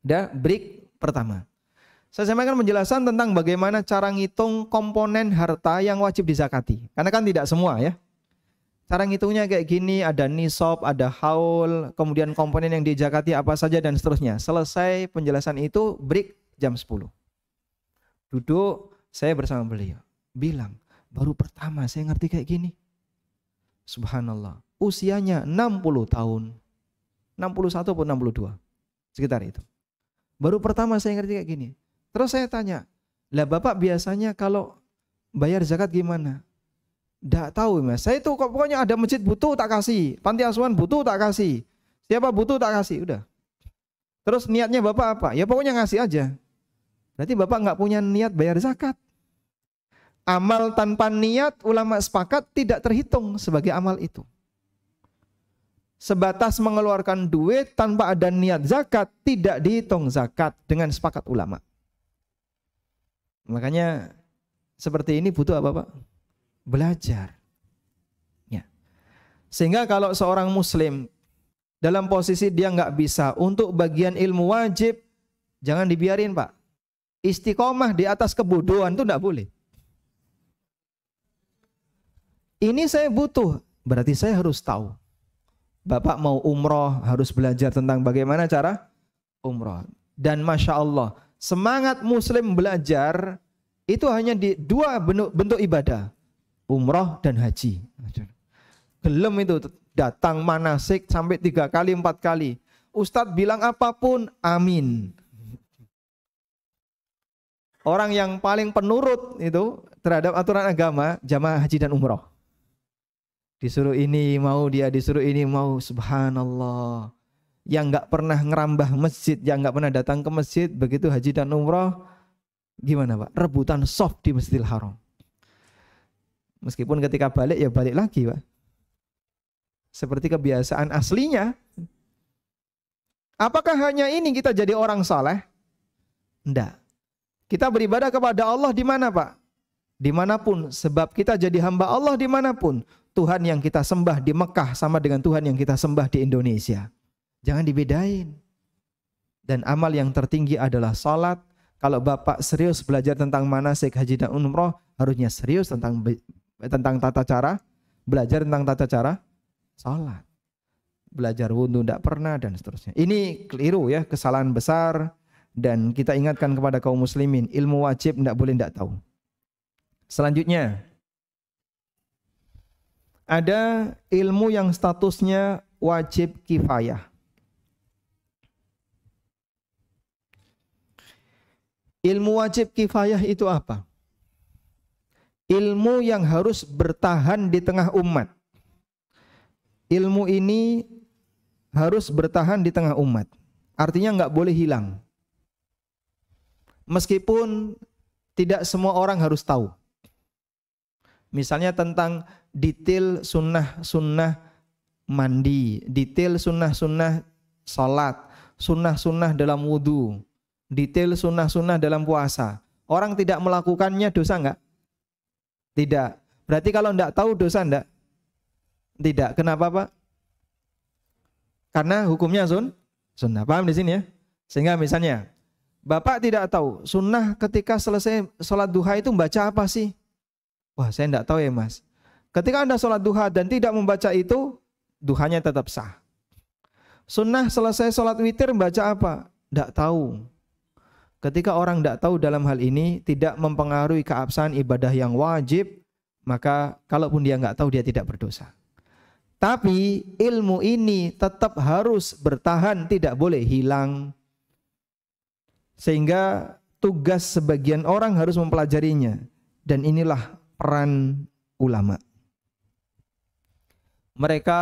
Udah break pertama. Saya sampaikan penjelasan tentang bagaimana cara ngitung komponen harta yang wajib dizakati. Karena kan tidak semua ya. Cara ngitungnya kayak gini, ada nisab, ada haul, kemudian komponen yang dizakati apa saja dan seterusnya. Selesai penjelasan itu, break jam 10. Duduk, saya bersama beliau. Bilang, baru pertama saya ngerti kayak gini. Subhanallah. Usianya 60 tahun. 61 atau 62. Sekitar itu. Baru pertama saya ngerti kayak gini. Terus saya tanya, lah Bapak biasanya kalau bayar zakat gimana? Nggak tahu Mas, saya itu pokoknya ada masjid butuh tak kasih, panti asuhan butuh tak kasih, siapa butuh tak kasih, udah. Terus niatnya Bapak apa? Ya pokoknya ngasih aja. Berarti Bapak nggak punya niat bayar zakat. Amal tanpa niat ulama sepakat tidak terhitung sebagai amal itu. Sebatas mengeluarkan duit tanpa ada niat zakat tidak dihitung zakat dengan sepakat ulama. Makanya seperti ini butuh apa Pak? Belajar. Ya. Sehingga kalau seorang muslim dalam posisi dia nggak bisa untuk bagian ilmu wajib, jangan dibiarin Pak. Istiqomah di atas kebodohan itu nggak boleh. Ini saya butuh, berarti saya harus tahu. Bapak mau umroh harus belajar tentang bagaimana cara umroh. Dan Masya Allah, semangat muslim belajar itu hanya di dua bentuk ibadah. Umroh dan haji. Gelem itu datang manasik sampai 3 kali 4 kali. Ustadz bilang apapun amin. Orang yang paling penurut itu terhadap aturan agama jamaah haji dan umroh. Disuruh ini mau, dia disuruh ini mau. Subhanallah. Yang nggak pernah ngerambah masjid, yang nggak pernah datang ke masjid, begitu haji dan umroh, gimana Pak? Rebutan soft di Masjidil Haram. Meskipun ketika balik ya balik lagi Pak. Seperti kebiasaan aslinya. Apakah hanya ini kita jadi orang saleh? Enggak. Kita beribadah kepada Allah di mana Pak? Dimanapun. Sebab kita jadi hamba Allah dimanapun. Tuhan yang kita sembah di Mekah sama dengan Tuhan yang kita sembah di Indonesia. Jangan dibedain. Dan amal yang tertinggi adalah salat. Kalau Bapak serius belajar tentang manasik haji dan umroh, harusnya serius tentang tata cara, belajar tentang tata cara salat. Belajar wudhu tidak pernah dan seterusnya. Ini keliru ya, kesalahan besar, dan kita ingatkan kepada kaum muslimin, ilmu wajib tidak boleh tidak tahu. Selanjutnya, ada ilmu yang statusnya wajib kifayah. Ilmu wajib kifayah itu apa? Ilmu yang harus bertahan di tengah umat. Ilmu ini harus bertahan di tengah umat. Artinya nggak boleh hilang. Meskipun tidak semua orang harus tahu. Misalnya tentang detail sunnah-sunnah mandi, detail sunnah-sunnah salat, sunnah-sunnah dalam wudhu, detail sunnah-sunnah dalam puasa. Orang tidak melakukannya dosa enggak? Tidak. Berarti kalau enggak tahu dosa enggak? Tidak. Kenapa Pak? Karena hukumnya sunnah. Paham di sini ya? Sehingga misalnya Bapak tidak tahu sunnah ketika selesai sholat duha itu membaca apa sih? Wah, saya tidak tahu ya Mas. Ketika Anda sholat duha dan tidak membaca itu, duhanya tetap sah. Sunnah selesai sholat witir membaca apa? Tidak tahu. Ketika orang tidak tahu dalam hal ini tidak mempengaruhi keabsahan ibadah yang wajib, maka kalaupun dia nggak tahu dia tidak berdosa. Tapi ilmu ini tetap harus bertahan, tidak boleh hilang. Sehingga tugas sebagian orang harus mempelajarinya. Dan inilah peran ulama. Mereka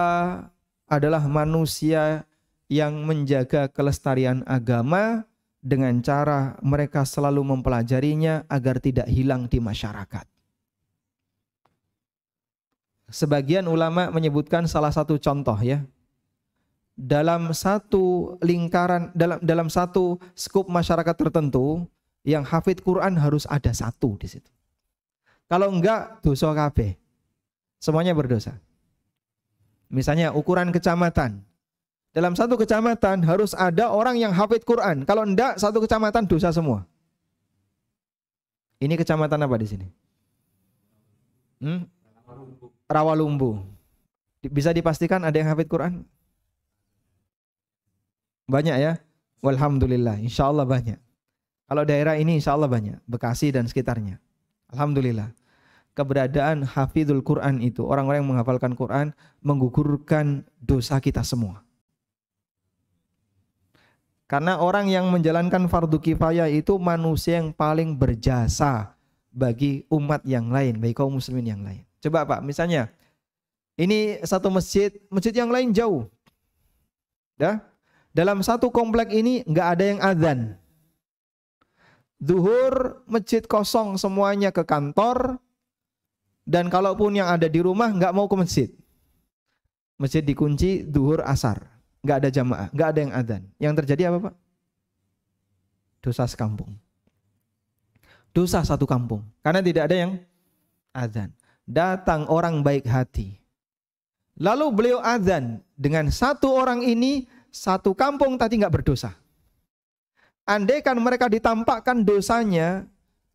adalah manusia yang menjaga kelestarian agama dengan cara mereka selalu mempelajarinya agar tidak hilang di masyarakat. Sebagian ulama menyebutkan salah satu contoh ya. Dalam satu lingkaran, dalam satu skup masyarakat tertentu, yang hafid Quran harus ada satu di situ. Kalau enggak, dosa kabeh. Semuanya berdosa. Misalnya ukuran kecamatan. Dalam satu kecamatan harus ada orang yang hafid Quran. Kalau enggak, satu kecamatan dosa semua. Ini kecamatan apa di sini? Rawalumbu. Bisa dipastikan ada yang hafid Quran? Banyak ya? Walhamdulillah, insya Allah banyak. Kalau daerah ini insya Allah banyak. Bekasi dan sekitarnya. Alhamdulillah. Keberadaan hafidhul Quran itu, orang-orang yang menghafalkan Quran, menggugurkan dosa kita semua. Karena orang yang menjalankan fardu kifayah itu manusia yang paling berjasa bagi umat yang lain, bagi kaum muslimin yang lain. Coba Pak, misalnya ini satu masjid yang lain jauh. Dah? Dalam satu komplek ini nggak ada yang azan. Zuhur masjid kosong semuanya ke kantor, dan kalaupun yang ada di rumah nggak mau ke masjid. Masjid dikunci zuhur asar, nggak ada jamaah, nggak ada yang azan. Yang terjadi apa Pak? Dosa sekampung. Dosa satu kampung, karena tidak ada yang azan. Datang orang baik hati. Lalu beliau azan dengan satu orang ini, satu kampung tadi nggak berdosa. Andaikan mereka ditampakkan dosanya,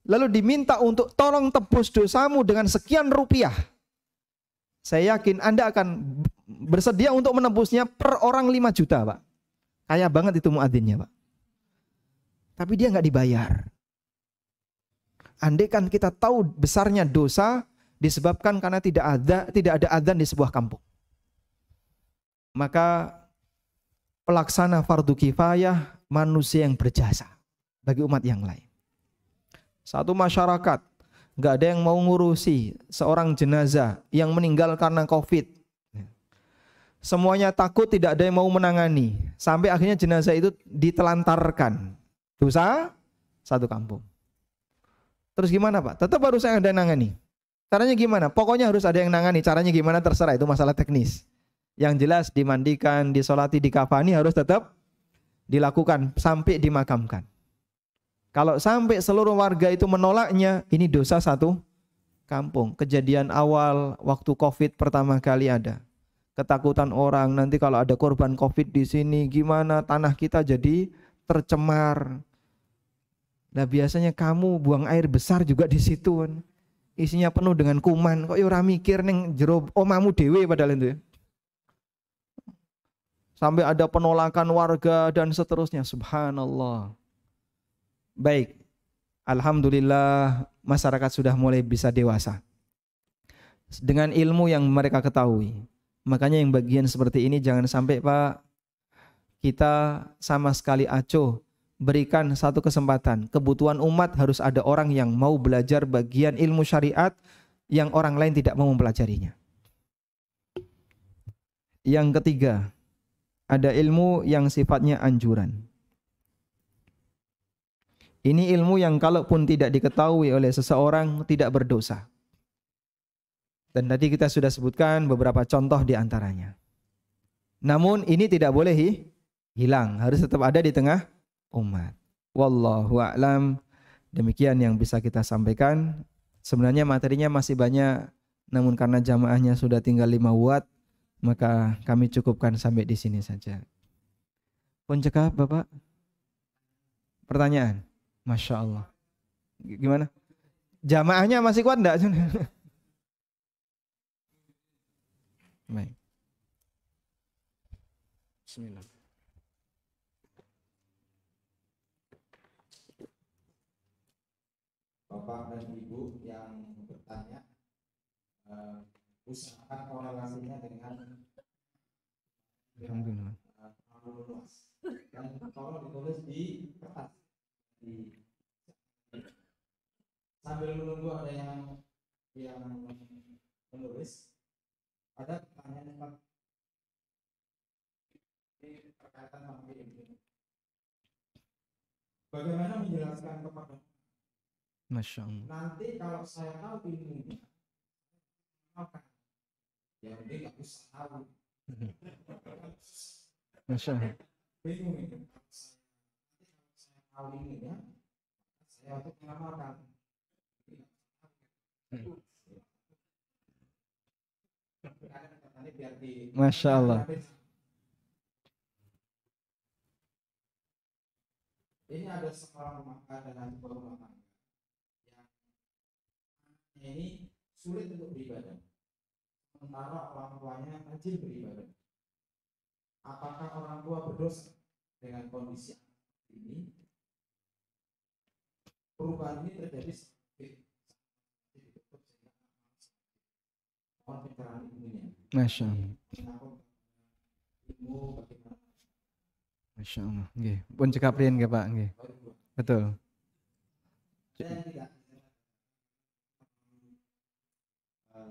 lalu diminta untuk tolong tebus dosamu dengan sekian rupiah, saya yakin Anda akan bersedia untuk menebusnya per orang 5 juta Pak. Kaya banget itu muadzinnya Pak. Tapi dia nggak dibayar. Andaikan kita tahu besarnya dosa disebabkan karena tidak ada adzan di sebuah kampung, maka pelaksana fardu kifayah manusia yang berjasa bagi umat yang lain. Satu masyarakat nggak ada yang mau ngurusi seorang jenazah yang meninggal karena COVID. Semuanya takut, tidak ada yang mau menangani. Sampai akhirnya jenazah itu ditelantarkan. Dosa satu kampung. Terus gimana Pak? Tetap harus ada yang nangani. Caranya gimana? Pokoknya harus ada yang nangani. Caranya gimana terserah, itu masalah teknis. Yang jelas dimandikan, disolati, dikafani harus tetap dilakukan sampai dimakamkan. Kalau sampai seluruh warga itu menolaknya, ini dosa satu kampung. Kejadian awal waktu COVID pertama kali ada. Ketakutan orang, nanti kalau ada korban COVID di sini gimana, tanah kita jadi tercemar. Nah biasanya kamu buang air besar juga di situ kan. Isinya penuh dengan kuman. Kok ora mikir ning jero omamu dhewe padahal itu ya. Sampai ada penolakan warga dan seterusnya. Subhanallah. Baik. Alhamdulillah masyarakat sudah mulai bisa dewasa. Dengan ilmu yang mereka ketahui. Makanya yang bagian seperti ini jangan sampai Pak kita sama sekali acuh. Berikan satu kesempatan. Kebutuhan umat harus ada orang yang mau belajar bagian ilmu syariat yang orang lain tidak mau mempelajarinya. Yang ketiga, ada ilmu yang sifatnya anjuran. Ini ilmu yang kalaupun tidak diketahui oleh seseorang tidak berdosa. Dan tadi kita sudah sebutkan beberapa contoh di antaranya. Namun ini tidak boleh hilang, harus tetap ada di tengah umat. Wallahu a'lam. Demikian yang bisa kita sampaikan. Sebenarnya materinya masih banyak, namun karena jamaahnya sudah tinggal 5 watt, Maka kami cukupkan sampai di sini saja. Pun cekap Bapak? Pertanyaan? Masya Allah. Gimana? Jamaahnya masih kuat enggak? Baik. Bismillah. Bapak dan Ibu yang bertanya, usahakan korelasinya dengan Alhamdulillah. luas dan tolong ditulis di kertas sambil menunggu ada yang menulis. Ada pertanyaan berkaitan sama ini. Bagaimana menjelaskan kepada Masya Allah. nanti kalau saya tahu ilmunya, maka ya udah nggak usah tahu. Masya Allah. Bingung ini. Nanti kalau saya tahu ilmunya, saya untuk mengamalkan. Masya Allah. Ini ada seorang rumah tangga yang ini sulit untuk beribadah, sementara orang tuanya rajin beribadah. Apakah orang tua berdosa dengan kondisi ini? Perubahan ini terjadi pencerahan ilmunya. Masya Allah. Masya Allah. Nggih. Pun cekap riyen nggih Pak, nggih. Betul. Dan tidak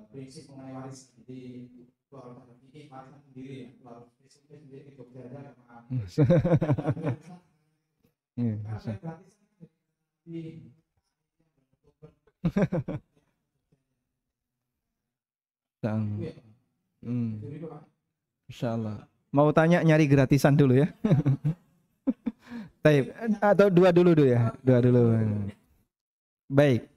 prinsip mengenai warisan di keluarga ini warisan sendiri ya, kalau prinsipnya sendiri di Jogja aja Insya Allah. Mau tanya nyari gratisan dulu ya. Baik, atau dua dulu ya. Dua dulu. Baik.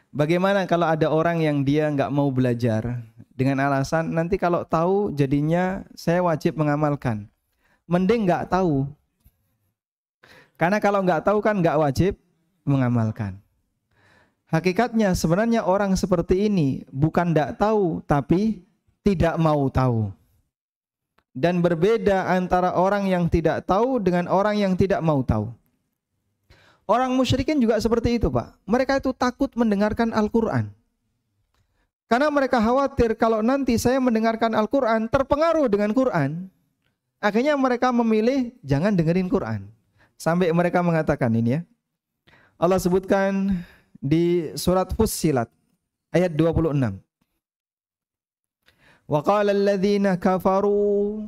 Bagaimana kalau ada orang yang dia nggak mau belajar dengan alasan nanti kalau tahu jadinya saya wajib mengamalkan. Mending nggak tahu. Karena kalau nggak tahu kan nggak wajib mengamalkan. Hakikatnya sebenarnya orang seperti ini bukan nggak tahu tapi tidak mau tahu. Dan berbeda antara orang yang tidak tahu dengan orang yang tidak mau tahu. Orang musyrikin juga seperti itu Pak. Mereka itu takut mendengarkan Al-Quran. Karena mereka khawatir kalau nanti saya mendengarkan Al-Quran terpengaruh dengan Quran. Akhirnya mereka memilih jangan dengerin Quran. Sampai mereka mengatakan ini ya. Allah sebutkan di surat Fussilat ayat 26. Wa qala alladhina kafaru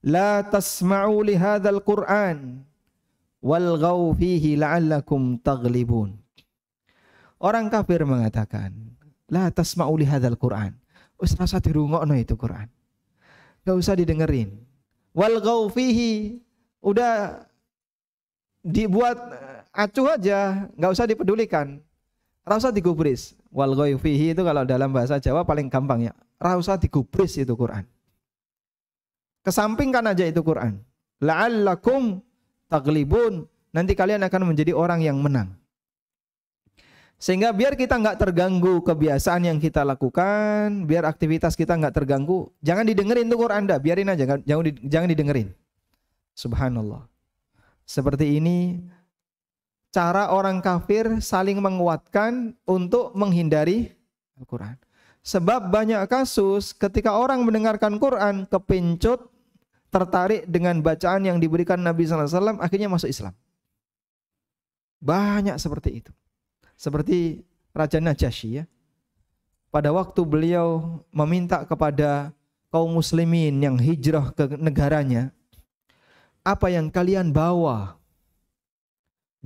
la tasma'u li hadzal Qur'an walghaw fihi la'allakum taghlibun. Orang kafir mengatakan, la tasma'u li hadzal Qur'an. Wis rasa dirungokno itu Quran. Enggak usah didengerin. Walghaw fihi, udah dibuat acuh aja, enggak usah dipedulikan. Ora usah digubris. Walghaw fihi itu kalau dalam bahasa Jawa paling gampang ya. Ora usah digubris itu Quran. Kesampingkan aja itu Quran. La'allakum taghlibun, nanti kalian akan menjadi orang yang menang. Sehingga biar kita nggak terganggu kebiasaan yang kita lakukan, biar aktivitas kita nggak terganggu, jangan didengerin tuh Quran dah, biarin aja, jangan didengerin. Subhanallah. Seperti ini cara orang kafir saling menguatkan untuk menghindari Al-Quran. Sebab banyak kasus ketika orang mendengarkan Quran kepincut, tertarik dengan bacaan yang diberikan Nabi SAW, akhirnya masuk Islam. Banyak seperti itu. Seperti Raja Najasyi ya. Pada waktu beliau meminta kepada kaum muslimin yang hijrah ke negaranya, apa yang kalian bawa?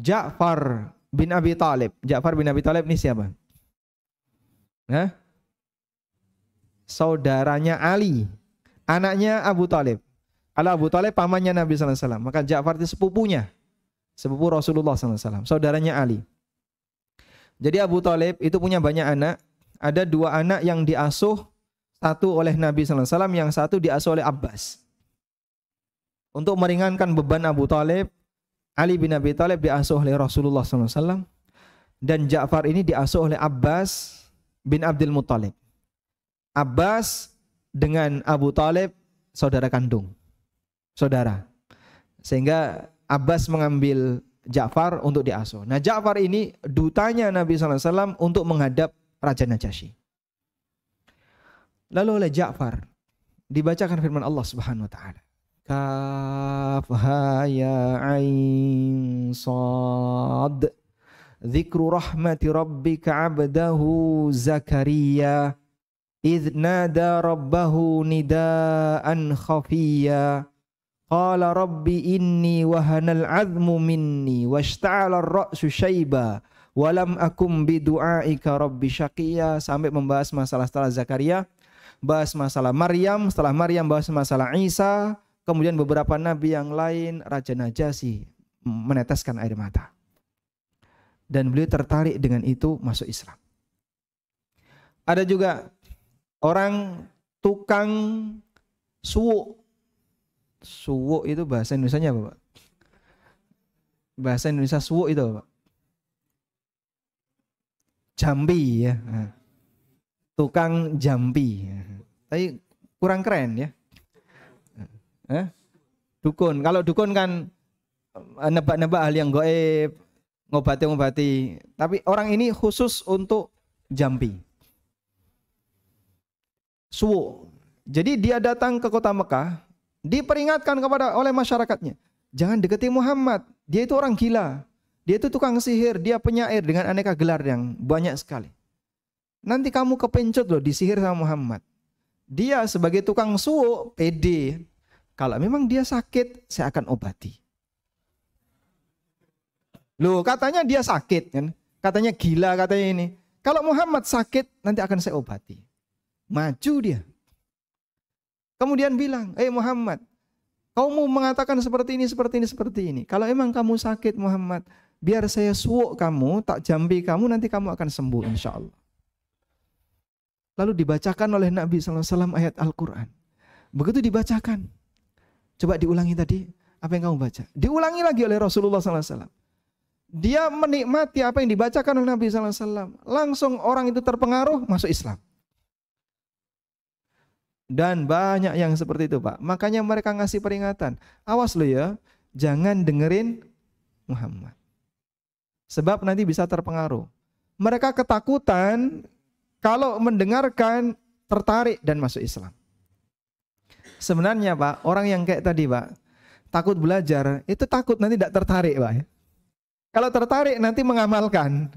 Ja'far bin Abi Thalib. Ja'far bin Abi Thalib ini siapa? Hah? Saudaranya Ali, anaknya Abu Thalib. Abu Thalib pamannya Nabi SAW. Maka Ja'far itu sepupunya, sepupu Rasulullah SAW, saudaranya Ali. Jadi Abu Thalib itu punya banyak anak. Ada 2 anak yang diasuh Satu oleh Nabi sallallahu alaihi wasallam, yang satu diasuh oleh Abbas. Untuk meringankan beban Abu Thalib, Ali bin Abi Thalib diasuh oleh Rasulullah sallallahu alaihi wasallam, dan Ja'far ini diasuh oleh Abbas bin Abdul Muttalib. Abbas dengan Abu Thalib saudara kandung, saudara. Sehingga Abbas mengambil Ja'far untuk diasuh. Nah, Ja'far ini dutanya Nabi sallallahu alaihi wasallam untuk menghadap Raja Najasyi. Lalu oleh Ja'far dibacakan firman Allah Subhanahu wa taala. Kaf ha ya ain sad. Dzikru rahmati rabbika 'abdahu Zakaria idz nada rabbahu nidaan khafiyya. Qala rabbi inni wahanal 'azmu minni washta'ala ar-ra'su syaiba wa lam akum bidu'aika rabbi syaqiyya, sampai membahas masalah setelah Zakaria, bahas masalah Maryam, setelah Maryam bahas masalah Isa, kemudian beberapa nabi yang lain. Raja Najasyi meneteskan air mata. Dan beliau tertarik dengan itu, masuk Islam. Ada juga orang tukang suwuk. Suwuk itu bahasa Indonesianya apa, Pak? Bahasa Indonesia suwuk itu apa, Pak? Jambi ya. Tukang jambi. Tapi kurang keren ya. Dukun. Kalau dukun kan nebak-nebak hal yang gaib, ngobati-ngobati. Tapi orang ini khusus untuk jambi. Suwuk. Jadi dia datang ke kota Mekah, diperingatkan oleh masyarakatnya, jangan dekati Muhammad. Dia itu orang gila. Dia itu tukang sihir, dia penyair dengan aneka gelar yang banyak sekali. Nanti kamu kepencut loh disihir sama Muhammad. Dia sebagai tukang suwuk pede. Kalau memang dia sakit, saya akan obati. Loh, katanya dia sakit kan? Katanya gila, katanya ini. Kalau Muhammad sakit, nanti akan saya obati. Maju dia. Kemudian bilang, Muhammad, kau mau mengatakan seperti ini, seperti ini, seperti ini. Kalau emang kamu sakit Muhammad, biar saya suwuk kamu, tak jambi kamu, nanti kamu akan sembuh insya Allah. Lalu dibacakan oleh Nabi SAW ayat Al-Quran. Begitu dibacakan, coba diulangi tadi, apa yang kamu baca? Diulangi lagi oleh Rasulullah SAW. Dia menikmati apa yang dibacakan oleh Nabi SAW. Langsung orang itu terpengaruh, masuk Islam. Dan banyak yang seperti itu, Pak. Makanya mereka ngasih peringatan. Awas lo ya, jangan dengerin Muhammad. Sebab nanti bisa terpengaruh. Mereka ketakutan kalau mendengarkan, tertarik dan masuk Islam. Sebenarnya Pak, orang yang kayak tadi Pak, takut belajar, itu takut nanti tidak tertarik Pak. Kalau tertarik nanti mengamalkan.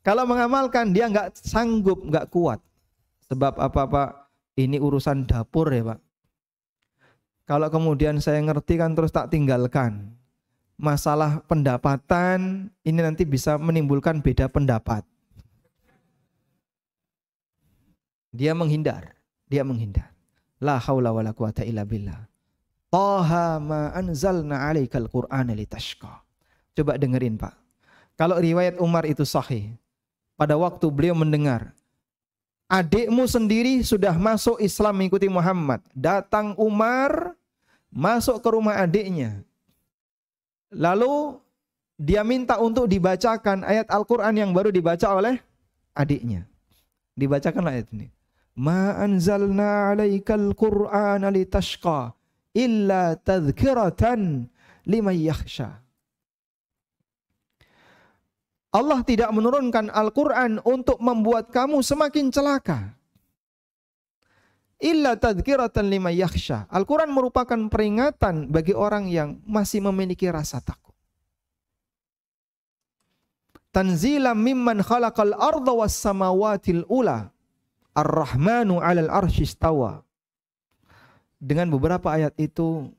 Kalau mengamalkan dia nggak sanggup, nggak kuat. Sebab apa Pak? Ini urusan dapur ya Pak. Kalau kemudian saya ngerti kan terus tak tinggalkan. Masalah pendapatan ini nanti bisa menimbulkan beda pendapat. Dia menghindar. La haula wala quwata illa billah. Taha ma anzalna 'alaikal Qur'ana litashqa. Coba dengerin Pak. Kalau riwayat Umar itu sahih. Pada waktu beliau mendengar, adikmu sendiri sudah masuk Islam mengikuti Muhammad. Datang Umar, masuk ke rumah adiknya. Lalu dia minta untuk dibacakan ayat Al-Quran yang baru dibaca oleh adiknya. Dibacakan ayat ini. Ma anzalna 'alaikal Qur'ana litashqa illa tadhkiratan liman yakhsha. Allah tidak menurunkan Al-Quran untuk membuat kamu semakin celaka. Illa tadhkiratan liman yakhsha. Al-Quran merupakan peringatan bagi orang yang masih memiliki rasa takut. Tanzilan mimman khalaqal arda was samawatil ula. Ar-Rahmanu 'alal arsy istawa. Dengan beberapa ayat itu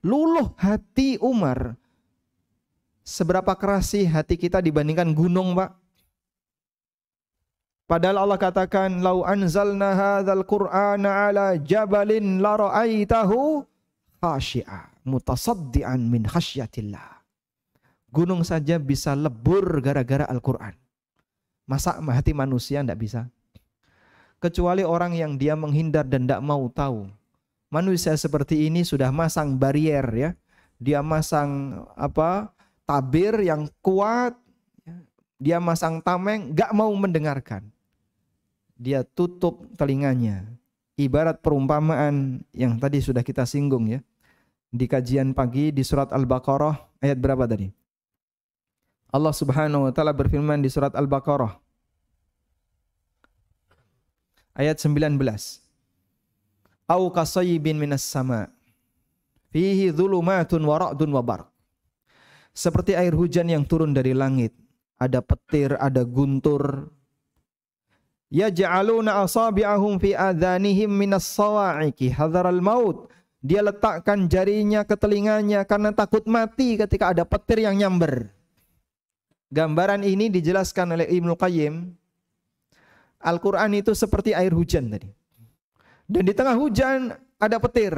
luluh hati Umar. Seberapa keras sih hati kita dibandingkan gunung, Pak? Padahal Allah katakan, "Lau anzalna hadzal Qur'ana 'ala jabalin la ra'aitahu khashi'a mutasaddian min khasyatillah." Gunung saja bisa lebur gara-gara Al-Qur'an. Masa hati manusia enggak bisa? kecuali orang yang dia menghindar dan tidak mau tahu. Manusia seperti ini sudah masang barier ya. Dia masang tabir yang kuat. Dia masang tameng, gak mau mendengarkan. Dia tutup telinganya. Ibarat perumpamaan yang tadi sudah kita singgung ya. Di kajian pagi di surat Al-Baqarah ayat berapa tadi? Allah Subhanahu wa taala berfirman di surat Al-Baqarah ayat 19. Au kasayyibin minas sama fihi dhulumatun wa ra'dun wa barq. Seperti air hujan yang turun dari langit, ada petir, ada guntur. Yaj'aluna asabi'ahum fi adhanihim minas sawa'iqi hadharal maut. Dia letakkan jarinya ke telinganya karena takut mati ketika ada petir yang nyamber. Gambaran ini dijelaskan oleh Ibnu Qayyim. Al-Quran itu seperti air hujan tadi. Dan di tengah hujan ada petir.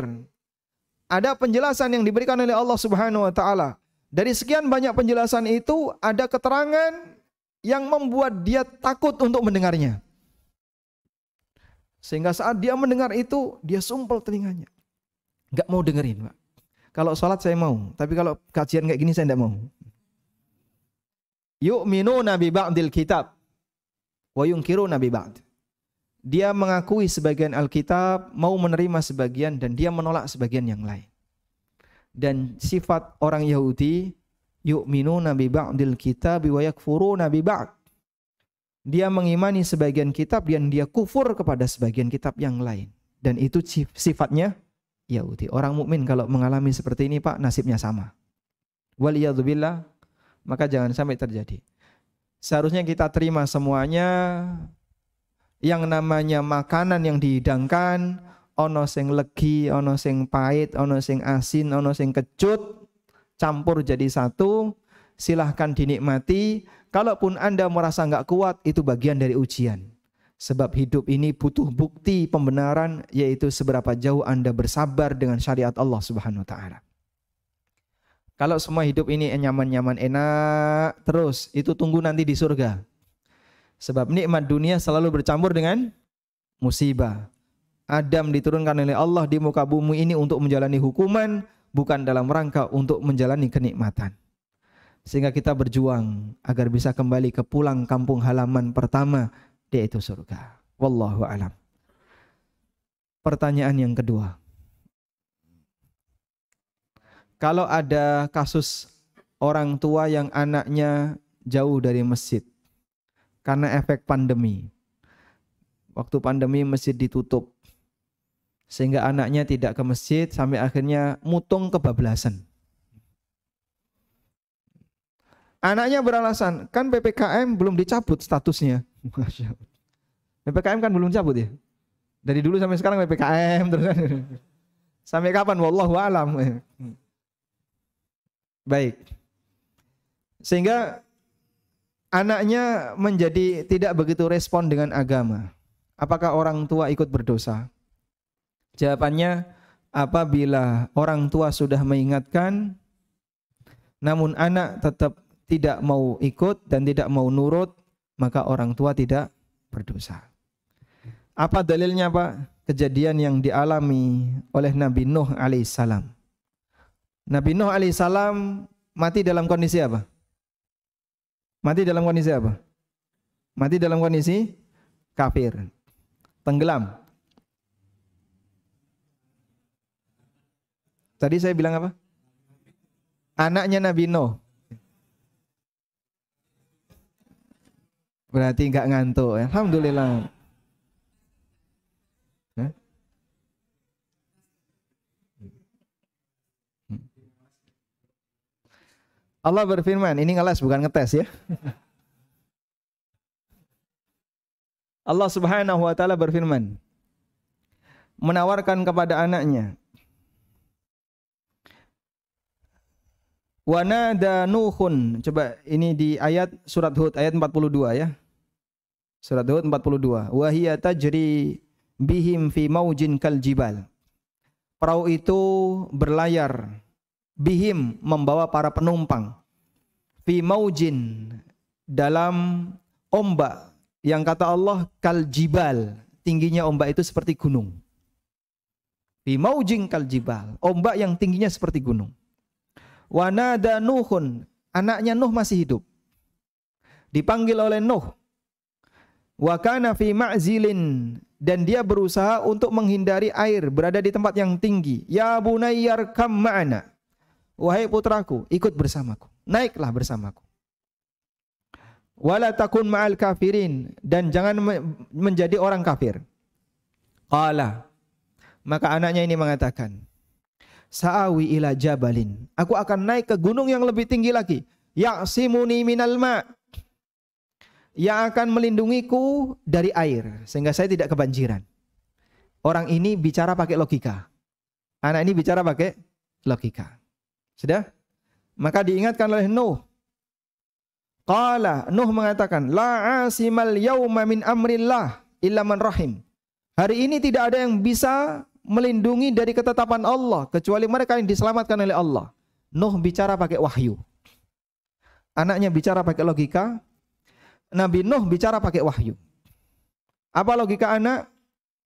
Ada penjelasan yang diberikan oleh Allah Subhanahu wa taala. Dari sekian banyak penjelasan itu ada keterangan yang membuat dia takut untuk mendengarnya. Sehingga saat dia mendengar itu dia sumpel telinganya. Enggak mau dengerin, Pak. Kalau sholat saya mau, tapi kalau kajian kayak gini saya enggak mau. Yu'minuna bi ba'dil kitab wa yunkiruna bi ba'd. Dia mengakui sebagian Alkitab, mau menerima sebagian, dan dia menolak sebagian yang lain. Dan sifat orang Yahudi, yu'minuna bi ba'dil kitab wa yakfuruna bi ba'd. Dia mengimani sebagian kitab dan dia kufur kepada sebagian kitab yang lain. Dan itu sifatnya Yahudi. Orang mukmin kalau mengalami seperti ini, Pak, nasibnya sama. Waliyadzubillah, maka jangan sampai terjadi. Seharusnya kita terima semuanya. Yang namanya makanan yang dihidangkan, ono sing legi, ono sing pahit, ono sing asin, ono sing kecut, campur jadi satu, silahkan dinikmati. Kalaupun Anda merasa nggak kuat, itu bagian dari ujian. Sebab hidup ini butuh bukti pembenaran, yaitu seberapa jauh Anda bersabar dengan syariat Allah Subhanahu wa taala. Kalau semua hidup ini nyaman-nyaman enak terus, itu tunggu nanti di surga. Sebab nikmat dunia selalu bercampur dengan musibah. Adam diturunkan oleh Allah di muka bumi ini untuk menjalani hukuman, bukan dalam rangka untuk menjalani kenikmatan. Sehingga kita berjuang agar bisa kembali ke pulang kampung halaman pertama, yaitu surga. Wallahu a'lam. Pertanyaan yang kedua. Kalau ada kasus orang tua yang anaknya jauh dari masjid karena efek pandemi. Waktu pandemi masjid ditutup. Sehingga anaknya tidak ke masjid sampai akhirnya mutung kebablasan. Anaknya beralasan, kan PPKM belum dicabut statusnya. PPKM kan belum cabut ya. Dari dulu sampai sekarang PPKM terus. Sampai kapan? Wallahu a'lam. Baik. Sehingga anaknya menjadi tidak begitu respon dengan agama. Apakah orang tua ikut berdosa? Jawabannya, apabila orang tua sudah mengingatkan, namun anak tetap tidak mau ikut dan tidak mau nurut, maka orang tua tidak berdosa. Apa dalilnya, Pak? Kejadian yang dialami oleh Nabi Nuh alaihissalam. Nabi Nuh alaihissalam mati dalam kondisi apa? Mati dalam kondisi apa? Mati dalam kondisi kafir. Tenggelam. Tadi saya bilang apa? Anaknya Nabi Nuh. Berarti enggak ngantuk. Alhamdulillah. Allah berfirman, ini ngeles bukan ngetes ya. Allah Subhanahu wa taala berfirman, menawarkan kepada anaknya, wa nada Nuhun. Coba ini di ayat surat Hud ayat 42 ya. Surat Hud 42. Wa hiya tajri bihim fi maujin kal jibal. Perahu itu berlayar, bihim membawa para penumpang, fi maujin dalam ombak yang kata Allah kal jibal tingginya ombak itu seperti gunung. Fi maujin kal jibal, ombak yang tingginya seperti gunung. Wa nada Nuhun, anaknya Nuh masih hidup. Dipanggil oleh Nuh. Wa kana fi ma'zilin, dan dia berusaha untuk menghindari air, berada di tempat yang tinggi. Ya bunayyar kam ma'ana, wahai putraku, ikut bersamaku, naiklah bersamaku. Wala takun ma'al kafirin, dan jangan menjadi orang kafir. Qala, maka anaknya ini mengatakan, sa'awi ila jabalin, aku akan naik ke gunung yang lebih tinggi lagi. Ya'simuni minal ma', yang akan melindungiku dari air, sehingga saya tidak kebanjiran. Orang ini bicara pakai logika. Anak ini bicara pakai logika. Sudah? Maka diingatkan oleh Nuh. Qala, Nuh mengatakan, la asimal yawma min amrillah illa man rahim. Hari ini tidak ada yang bisa melindungi dari ketetapan Allah kecuali mereka yang diselamatkan oleh Allah. Nuh bicara pakai wahyu. Anaknya bicara pakai logika. Nabi Nuh bicara pakai wahyu. Apa logika anak?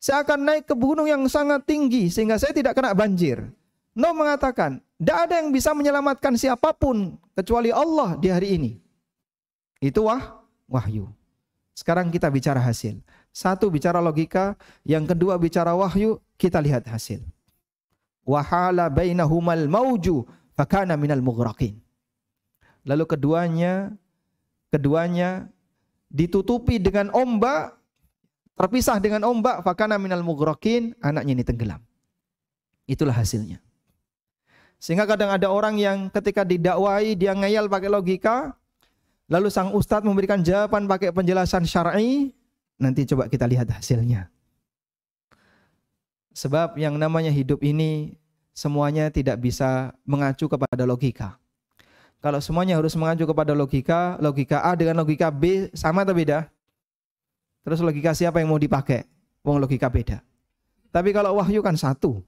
Saya akan naik ke gunung yang sangat tinggi sehingga saya tidak kena banjir. Nuh mengatakan, tidak ada yang bisa menyelamatkan siapapun kecuali Allah di hari ini. Itu wahyu. Sekarang kita bicara hasil. Satu bicara logika, yang kedua bicara wahyu, kita lihat hasil. Wahala bainahumal mauju fakana minal mughraqin. Lalu keduanya ditutupi dengan ombak, terpisah dengan ombak, fakana minal mughraqin, anaknya ini tenggelam. Itulah hasilnya. Sehingga kadang ada orang yang ketika didakwai dia ngeyel pakai logika, lalu sang ustadz memberikan jawaban pakai penjelasan syar'i. Nanti coba kita lihat hasilnya. Sebab yang namanya hidup ini semuanya tidak bisa mengacu kepada logika. Kalau semuanya harus mengacu kepada logika, logika A dengan logika B sama atau beda? Terus logika siapa yang mau dipakai? Wong logika beda. Tapi kalau wahyu kan satu,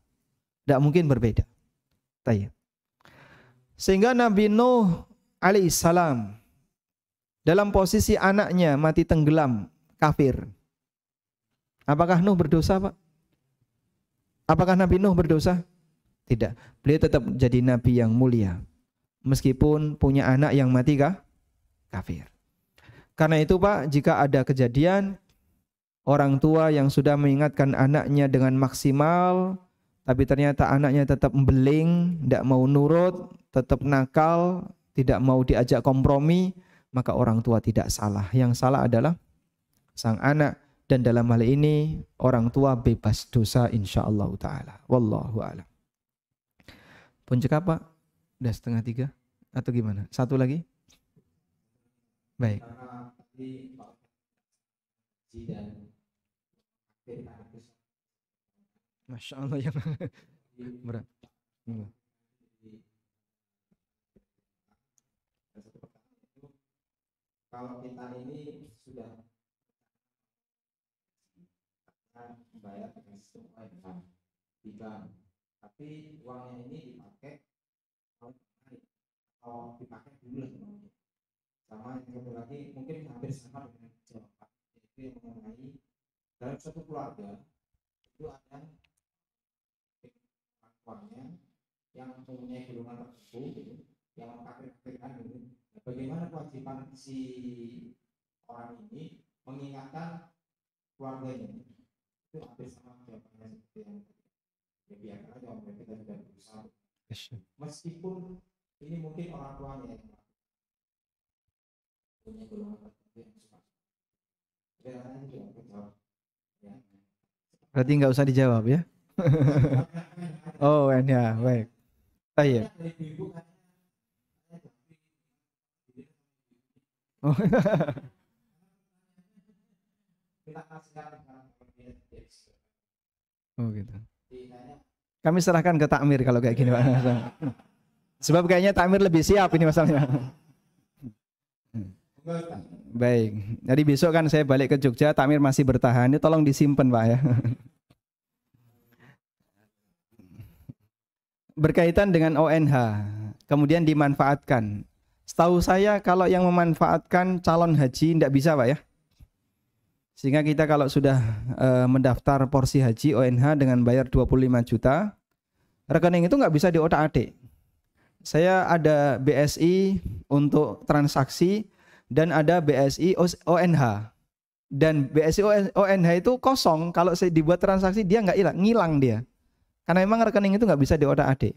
tidak mungkin berbeda. Tayyib. Sehingga Nabi Nuh alaihissalam dalam posisi anaknya mati tenggelam, kafir. Apakah Nuh berdosa, Pak? Apakah Nabi Nuh berdosa? Tidak. Beliau tetap jadi nabi yang mulia. Meskipun punya anak yang mati kafir. Karena itu, Pak, jika ada kejadian orang tua yang sudah mengingatkan anaknya dengan maksimal, tapi ternyata anaknya tetap membeling, tidak mau nurut, tetap nakal, tidak mau diajak kompromi, maka orang tua tidak salah. Yang salah adalah sang anak, dan dalam hal ini orang tua bebas dosa insyaallah ta'ala. Wallahu a'lam. Puncak apa? Udah 2:30 atau gimana? Satu lagi? Baik. Masya Allah yang berat. Kalau kita ini sudah bayar dengan sistem ONH di bank, tapi uangnya ini dipakai atau dipakai dulu lah. Sama yang satu lagi mungkin hampir sama dengan jawaban, yaitu yang mengenai dalam suatu keluarga itu ada uangnya yang mempunyai golongan tertentu yang mengkafir-kafirkan gitu. Bagaimana kewajiban si orang ini mengingatkan keluarganya? Itu hampir sama jawabannya seperti yang ya biarkan aja orang kita sudah berusaha. Meskipun ini mungkin orang tuanya yang punya golongan tertentu yang suka. Rasanya juga jawab. Ya. Berarti nggak usah dijawab ya? Oh, ya, baik. Iya. Oh. Oh gitu. Kami serahkan ke takmir kalau kayak gini, Pak. Sebab kayaknya takmir lebih siap ini masalahnya. Baik. Jadi besok kan saya balik ke Jogja, takmir masih bertahan. Ini tolong disimpan, Pak ya. Berkaitan dengan ONH, kemudian dimanfaatkan. Setahu saya kalau yang memanfaatkan calon haji tidak bisa, Pak ya. Sehingga kita kalau sudah mendaftar porsi haji ONH dengan bayar 25 juta, rekening itu nggak bisa diotak-atik. Saya ada BSI untuk transaksi dan ada BSI ONH. Dan BSI ONH itu kosong, kalau saya dibuat transaksi dia nggak hilang, ngilang dia. Karena memang rekening itu nggak bisa diotak-atik.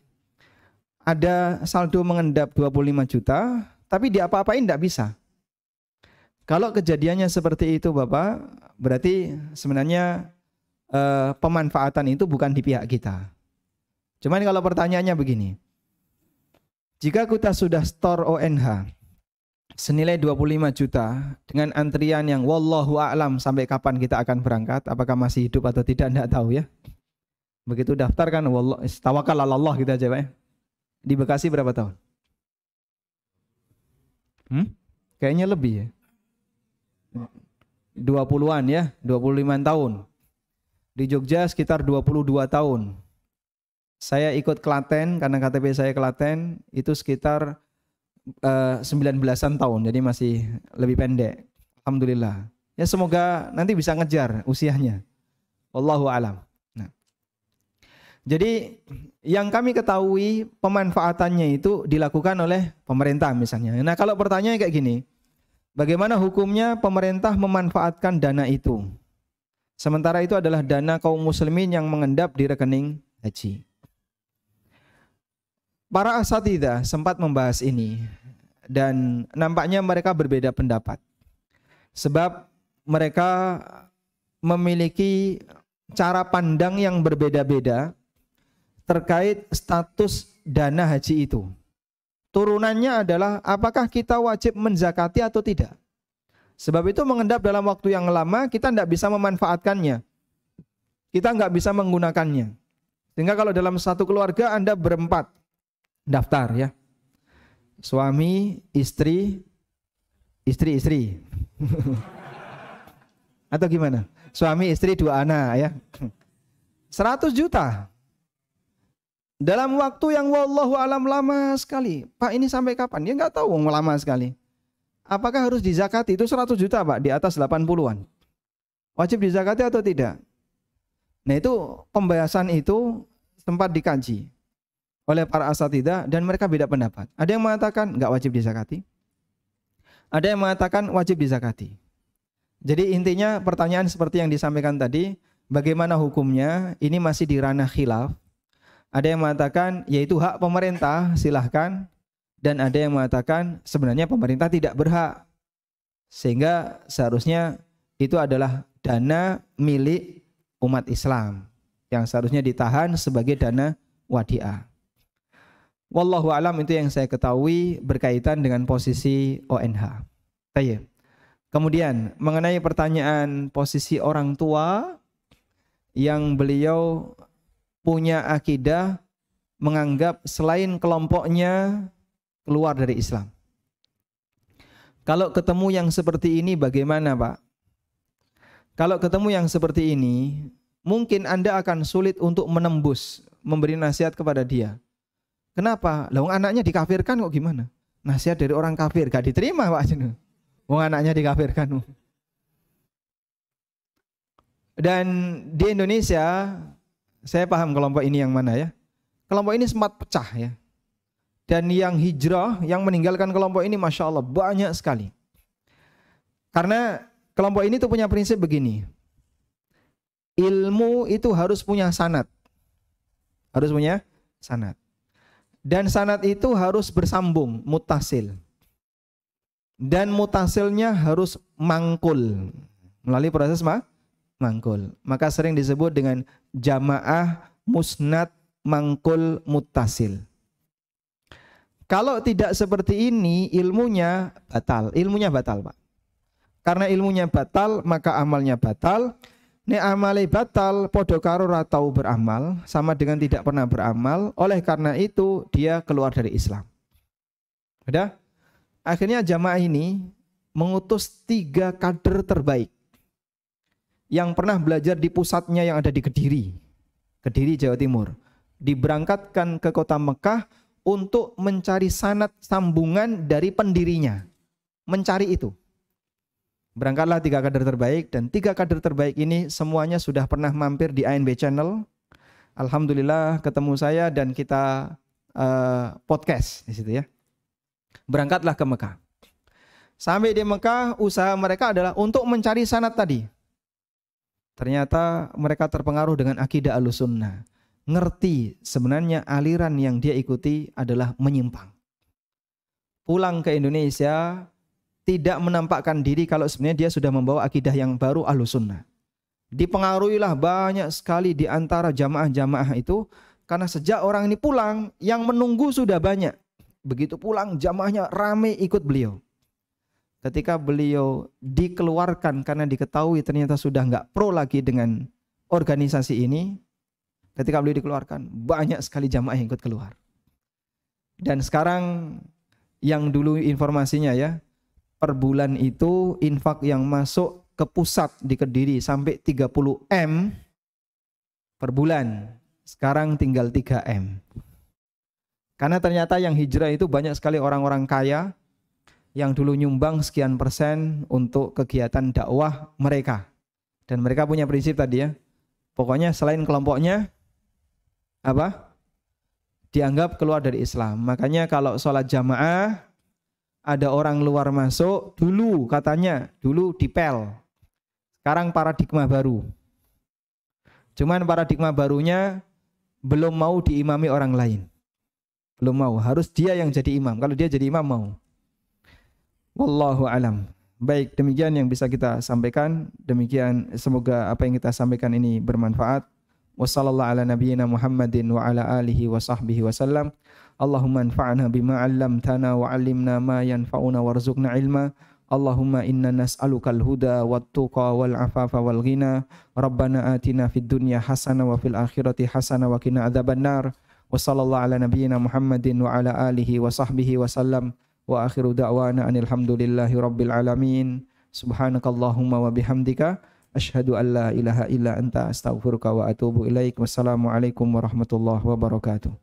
Ada saldo mengendap 25 juta, tapi diapa-apain nggak bisa. Kalau kejadiannya seperti itu Bapak, berarti sebenarnya pemanfaatan itu bukan di pihak kita. Cuman kalau pertanyaannya begini, jika kita sudah store ONH senilai 25 juta dengan antrian yang wallahu a'lam sampai kapan kita akan berangkat, apakah masih hidup atau tidak, enggak tahu ya. Begitu daftar kan wallah tawakal ala Allah gitu aja Pak ya. Di Bekasi berapa tahun? Kayaknya lebih ya. 20-an ya, 25 tahun. Di Jogja sekitar 22 tahun. Saya ikut Klaten karena KTP saya Klaten itu sekitar 19-an tahun, jadi masih lebih pendek. Alhamdulillah. Ya semoga nanti bisa ngejar usianya. Wallahu a'lam. Nah. Jadi yang kami ketahui pemanfaatannya itu dilakukan oleh pemerintah misalnya. Nah, kalau pertanyaannya kayak gini, bagaimana hukumnya pemerintah memanfaatkan dana itu? Sementara itu adalah dana kaum muslimin yang mengendap di rekening haji. Para asatidzah sempat membahas ini dan nampaknya mereka berbeda pendapat. Sebab mereka memiliki cara pandang yang berbeda-beda terkait status dana haji itu. Turunannya adalah apakah kita wajib menzakati atau tidak. Sebab itu mengendap dalam waktu yang lama kita tidak bisa memanfaatkannya. Kita nggak bisa menggunakannya. Sehingga kalau dalam satu keluarga Anda berempat daftar ya. Suami, istri. Atau gimana? Suami, istri, 2 anak ya. 100 juta. Dalam waktu yang wallahu alam lama sekali. Pak, ini sampai kapan? Dia nggak tahu, lama sekali. Apakah harus dizakati? Itu 100 juta Pak, di atas 80-an. Wajib dizakati atau tidak? Nah itu pembahasan itu sempat dikaji oleh para asatidzah dan mereka beda pendapat. Ada yang mengatakan nggak wajib dizakati. Ada yang mengatakan wajib dizakati. Jadi intinya pertanyaan seperti yang disampaikan tadi, bagaimana hukumnya? Ini masih di ranah khilaf. Ada yang mengatakan yaitu hak pemerintah, silahkan. Dan ada yang mengatakan sebenarnya pemerintah tidak berhak. Sehingga seharusnya itu adalah dana milik umat Islam yang seharusnya ditahan sebagai dana wadiah. Wallahu alam, itu yang saya ketahui berkaitan dengan posisi ONH. Baik. Kemudian mengenai pertanyaan posisi orang tua yang beliau punya akidah menganggap selain kelompoknya keluar dari Islam. Kalau ketemu yang seperti ini bagaimana Pak? Kalau ketemu yang seperti ini, mungkin Anda akan sulit untuk menembus, memberi nasihat kepada dia. Kenapa? Lah anaknya dikafirkan kok gimana? Nasihat dari orang kafir gak diterima Pak. Anaknya dikafirkan. Dan di Indonesia, saya paham kelompok ini yang mana ya. Kelompok ini sempat pecah ya. Dan yang hijrah, yang meninggalkan kelompok ini Masya Allah banyak sekali. Karena kelompok ini tuh punya prinsip begini. Ilmu itu harus punya sanad. Harus punya sanad. Dan sanad itu harus bersambung, muttasil. Dan muttasilnya harus mangkul. Melalui proses mangkul. Maka sering disebut dengan jamaah musnad mangkul muttasil. Kalau tidak seperti ini, ilmunya batal. Ilmunya batal, Pak. Karena ilmunya batal, maka amalnya batal. Nek amale batal, podo karo ora tau beramal, sama dengan tidak pernah beramal. Oleh karena itu, dia keluar dari Islam. Udah? Akhirnya jamaah ini mengutus 3 kader terbaik yang pernah belajar di pusatnya yang ada di Kediri, Jawa Timur. Diberangkatkan ke kota Mekah untuk mencari sanad sambungan dari pendirinya. Mencari itu. Berangkatlah 3 kader terbaik, dan 3 kader terbaik ini semuanya sudah pernah mampir di ANB Channel. Alhamdulillah ketemu saya dan kita podcast di situ ya. Berangkatlah ke Mekah. Sampai di Mekah, usaha mereka adalah untuk mencari sanad tadi. Ternyata mereka terpengaruh dengan akidah Ahlussunnah. Ngerti sebenarnya aliran yang dia ikuti adalah menyimpang. Pulang ke Indonesia, tidak menampakkan diri kalau sebenarnya dia sudah membawa akidah yang baru Ahlussunnah. Dipengaruhilah banyak sekali di antara jamaah-jamaah itu, karena sejak orang ini pulang, yang menunggu sudah banyak. Begitu pulang, jamaahnya ramai ikut beliau. Ketika beliau dikeluarkan karena diketahui ternyata sudah nggak pro lagi dengan organisasi ini, ketika beliau dikeluarkan, banyak sekali jamaah yang ikut keluar. Dan sekarang yang dulu informasinya ya, per bulan itu infak yang masuk ke pusat di Kediri sampai 30 M per bulan. Sekarang tinggal 3 M. Karena ternyata yang hijrah itu banyak sekali orang-orang kaya yang dulu nyumbang sekian persen untuk kegiatan dakwah mereka. Dan mereka punya prinsip tadi ya. Pokoknya selain kelompoknya apa? Dianggap keluar dari Islam. Makanya kalau sholat jamaah ada orang luar masuk, dulu katanya, dulu dipel. Sekarang paradigma baru. Cuman paradigma barunya belum mau diimami orang lain. Belum mau, harus dia yang jadi imam. Kalau dia jadi imam mau. Wallahu alam. Baik, demikian yang bisa kita sampaikan. Demikian, semoga apa yang kita sampaikan ini bermanfaat. Wassallallahu ala nabiyyina Muhammadin wa ala alihi wa sahbihi wasallam. Allahumma anfa'na bima 'allamtana wa 'allimna ma yanfa'una warzuqna ilma. Allahumma inna nas'alukal huda wat tuqa wal afafa wal ghina. Rabbana atina fid dunya hasanah wa fil akhirati hasanah wa qina adzabannar. Wassallallahu ala nabiyyina Muhammadin wa ala alihi wa sahbihi wasallam. Wa akhiru da'wana anil hamdulillahi rabbil alamin. Subhanakallahumma wa bihamdika asyhadu an la ilaha illa anta astaghfiruka wa atubu ilaik. Wassalamualaikum warahmatullahi wabarakatuh.